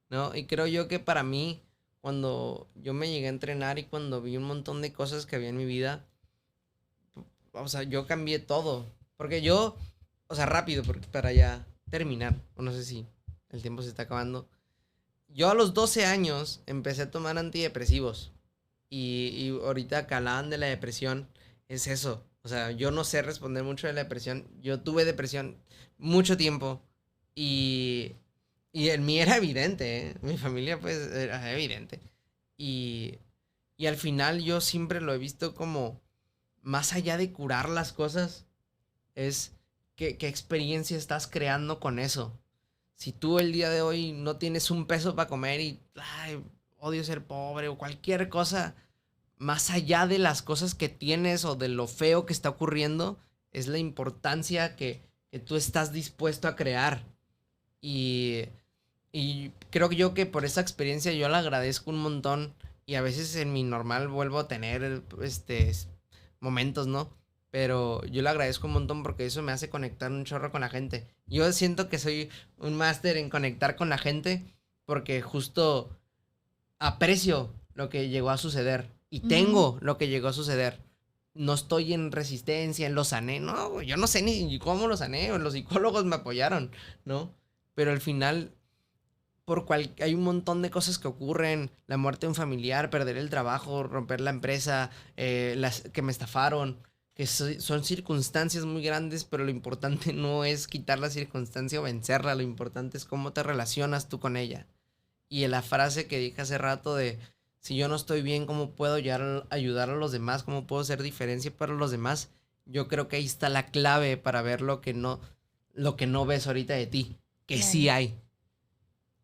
¿no? Y creo yo que para mí, cuando yo me llegué a entrenar y cuando vi un montón de cosas que había en mi vida, o sea, yo cambié todo. Porque yo, o sea, rápido, porque para ya terminar, o no sé si el tiempo se está acabando. Yo a los 12 años empecé a tomar antidepresivos. Y ahorita calaban de la depresión, es eso. O sea, yo no sé responder mucho de la depresión. Yo tuve depresión mucho tiempo y en mí era evidente, ¿eh? Mi familia pues era evidente. Y Y al final yo siempre lo he visto como, más allá de curar las cosas, es qué experiencia estás creando con eso. Si tú el día de hoy no tienes un peso para comer y odio ser pobre o cualquier cosa, más allá de las cosas que tienes o de lo feo que está ocurriendo, es la importancia que tú estás dispuesto a crear. Y creo que yo que por esa experiencia yo la agradezco un montón. Y a veces en mi normal vuelvo a tener momentos, ¿no? Pero yo le agradezco un montón porque eso me hace conectar un chorro con la gente. Yo siento que soy un máster en conectar con la gente porque justo aprecio lo que llegó a suceder y tengo lo que llegó a suceder. No estoy en resistencia, lo sané, no, yo no sé ni cómo lo sané, los psicólogos me apoyaron, ¿no? Pero al final hay un montón de cosas que ocurren, la muerte de un familiar, perder el trabajo, romper la empresa, que me estafaron, que son circunstancias muy grandes, pero lo importante no es quitar la circunstancia o vencerla, lo importante es cómo te relacionas tú con ella. Y la frase que dije hace rato de, si yo no estoy bien, ¿cómo puedo ayudar a los demás? ¿Cómo puedo ser diferencia para los demás? Yo creo que ahí está la clave para ver lo que no ves ahorita de ti, que Claro. sí hay.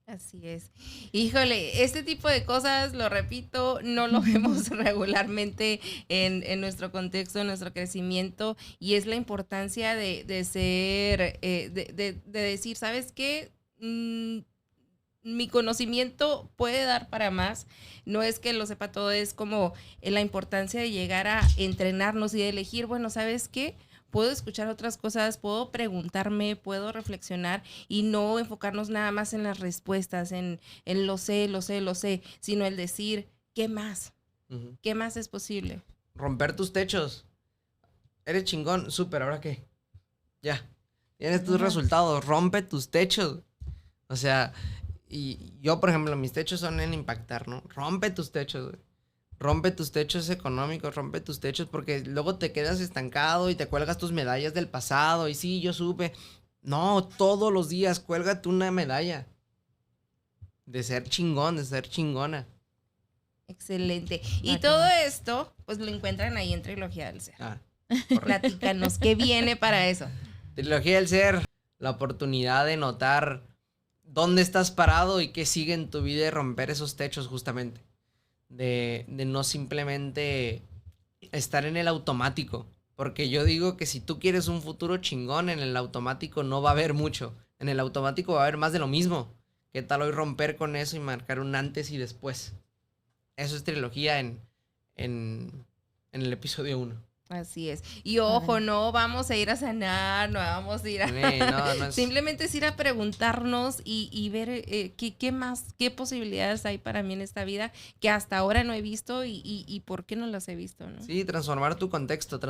Así es. Híjole, este tipo de cosas, lo repito, no lo vemos regularmente en nuestro contexto, en nuestro crecimiento, y es la importancia de ser, de decir, ¿sabes qué? Mi conocimiento puede dar para más, no es que lo sepa todo, es como la importancia de llegar a entrenarnos y de elegir, bueno, ¿sabes qué? Puedo escuchar otras cosas, puedo preguntarme, puedo reflexionar y no enfocarnos nada más en las respuestas, en lo sé, sino el decir, ¿qué más? Uh-huh. ¿Qué más es posible? Romper tus techos. Eres chingón, súper, ¿ahora qué? Ya, tienes tus resultados, rompe tus techos. O sea, y yo, por ejemplo, mis techos son en impactar, ¿no? Rompe tus techos, güey. Rompe tus techos económicos, rompe tus techos porque luego te quedas estancado y te cuelgas tus medallas del pasado. Y sí, yo supe. No, todos los días cuélgate una medalla de ser chingón, de ser chingona. Excelente. Y todo esto, pues lo encuentran ahí en Trilogía del Ser. Correcto. Platícanos, ¿qué viene para eso? Trilogía del Ser, la oportunidad de notar dónde estás parado y qué sigue en tu vida y romper esos techos justamente. De no simplemente estar en el automático. Porque yo digo que si tú quieres un futuro chingón, en el automático no va a haber mucho. En el automático va a haber más de lo mismo. ¿Qué tal hoy romper con eso y marcar un antes y después? Eso es Trilogía en el episodio 1. Así es. Y ojo, no vamos a ir a sanar, no vamos a ir a... No es... Simplemente es ir a preguntarnos y ver qué más, qué posibilidades hay para mí en esta vida que hasta ahora no he visto y por qué no las he visto, ¿no? Sí, transformar tu contexto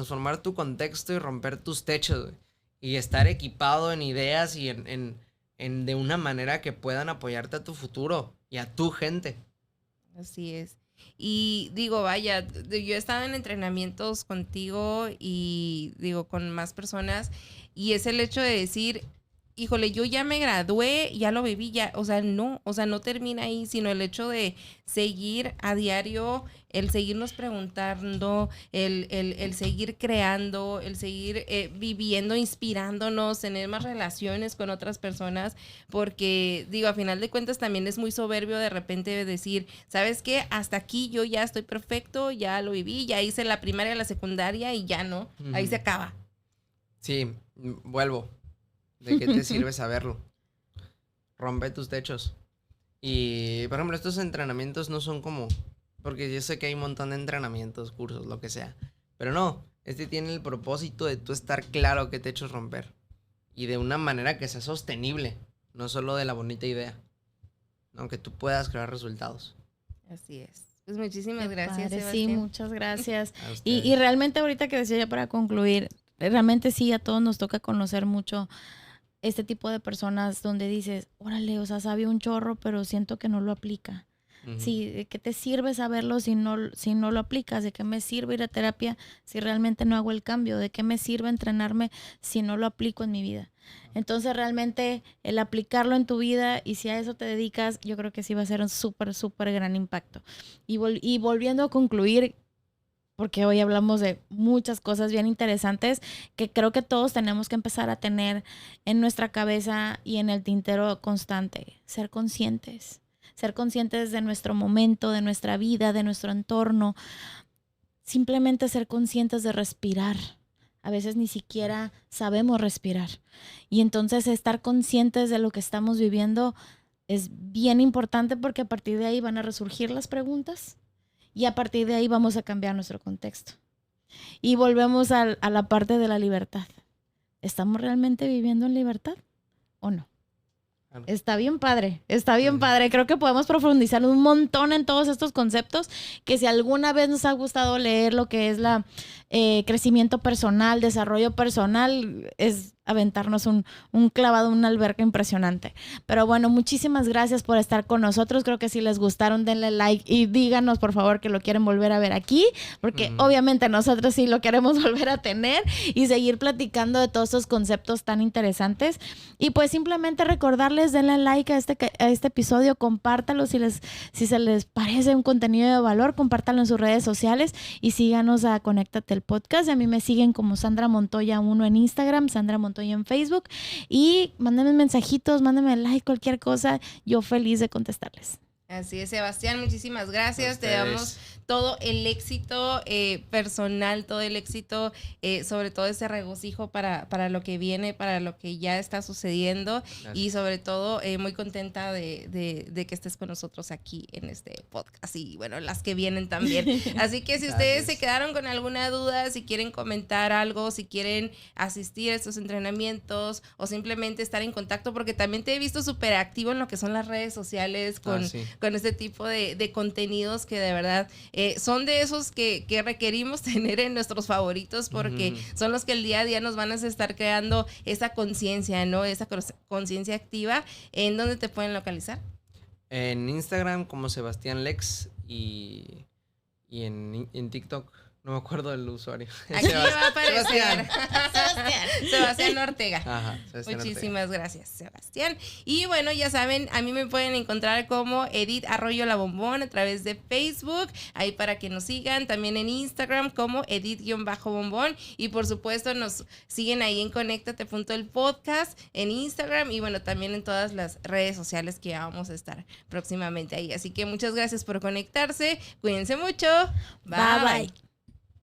y romper tus techos, güey. Y estar equipado en ideas y en de una manera que puedan apoyarte a tu futuro y a tu gente. Así es. Y digo, vaya, yo he estado en entrenamientos contigo y digo, con más personas, y es el hecho de decir, híjole, yo ya me gradué, ya lo viví, ya, o sea, no termina ahí, sino el hecho de seguir a diario, el seguirnos preguntando, el seguir creando, el seguir viviendo, inspirándonos, tener más relaciones con otras personas, porque digo, a final de cuentas también es muy soberbio de repente decir, ¿sabes qué? Hasta aquí yo ya estoy perfecto, ya lo viví, ya hice la primaria, la secundaria y ya no, ahí se acaba. Sí, vuelvo. ¿De qué te sirve saberlo? Rompe tus techos. Y, por ejemplo, estos entrenamientos no son como... Porque yo sé que hay un montón de entrenamientos, cursos, lo que sea. Pero no, este tiene el propósito de tú estar claro qué techos romper. Y de una manera que sea sostenible. No solo de la bonita idea. Aunque tú puedas crear resultados. Así es. Pues muchísimas gracias, Padre, Sebastián. sí, muchas gracias. A ustedes. Y realmente ahorita que decía ya para concluir, realmente sí, a todos nos toca conocer mucho este tipo de personas donde dices, órale, o sea, sabe un chorro, pero siento que no lo aplica. ¿De qué te sirve saberlo si no lo aplicas? ¿De qué me sirve ir a terapia si realmente no hago el cambio? ¿De qué me sirve entrenarme si no lo aplico en mi vida? Entonces realmente el aplicarlo en tu vida, y si a eso te dedicas, yo creo que sí va a ser un súper, súper gran impacto. Y volviendo a concluir, porque hoy hablamos de muchas cosas bien interesantes que creo que todos tenemos que empezar a tener en nuestra cabeza y en el tintero constante. Ser conscientes de nuestro momento, de nuestra vida, de nuestro entorno. Simplemente ser conscientes de respirar. A veces ni siquiera sabemos respirar. Y entonces estar conscientes de lo que estamos viviendo es bien importante, porque a partir de ahí van a resurgir las preguntas. Y a partir de ahí vamos a cambiar nuestro contexto. Y volvemos a la parte de la libertad. ¿Estamos realmente viviendo en libertad o no? Claro. Está bien padre. Creo que podemos profundizar un montón en todos estos conceptos, que si alguna vez nos ha gustado leer lo que es la crecimiento personal, desarrollo personal, es aventarnos un clavado en una alberca impresionante. Pero bueno, muchísimas gracias por estar con nosotros. Creo que si les gustaron, denle like y díganos por favor que lo quieren volver a ver aquí, porque obviamente nosotros sí lo queremos volver a tener y seguir platicando de todos estos conceptos tan interesantes. Y pues simplemente recordarles, denle like a este episodio, compártalo si se les parece un contenido de valor, compártalo en sus redes sociales y síganos a Conéctate el Podcast. A mí me siguen como Sandra Montoya 1 en Instagram, Sandra Montoya en Facebook, y mándenme mensajitos, mándenme like, cualquier cosa, yo feliz de contestarles. Así es, Sebastián, muchísimas gracias. Te damos todo el éxito personal, todo el éxito, sobre todo ese regocijo para lo que viene, para lo que ya está sucediendo. Gracias. Y sobre todo muy contenta de que estés con nosotros aquí en este podcast y bueno, las que vienen también. Así que si ustedes se quedaron con alguna duda, si quieren comentar algo, si quieren asistir a estos entrenamientos o simplemente estar en contacto, porque también te he visto súper activo en lo que son las redes sociales con este tipo de contenidos que de verdad son de esos que requerimos tener en nuestros favoritos, porque son los que el día a día nos van a estar creando esa conciencia, ¿no? Esa conciencia activa. ¿En dónde te pueden localizar? En Instagram como Sebastián Lex y en TikTok. No me acuerdo del usuario. Aquí va a aparecer Sebastián Ortega. Ajá, muchísimas gracias, Sebastián. Y bueno, ya saben, a mí me pueden encontrar como Edith Arroyo La Bombón a través de Facebook, ahí para que nos sigan. También en Instagram como Edith-Bombón. Y por supuesto nos siguen ahí en Conéctate.el-podcast en Instagram. Y bueno, también en todas las redes sociales que vamos a estar próximamente ahí. Así que muchas gracias por conectarse. Cuídense mucho. Bye.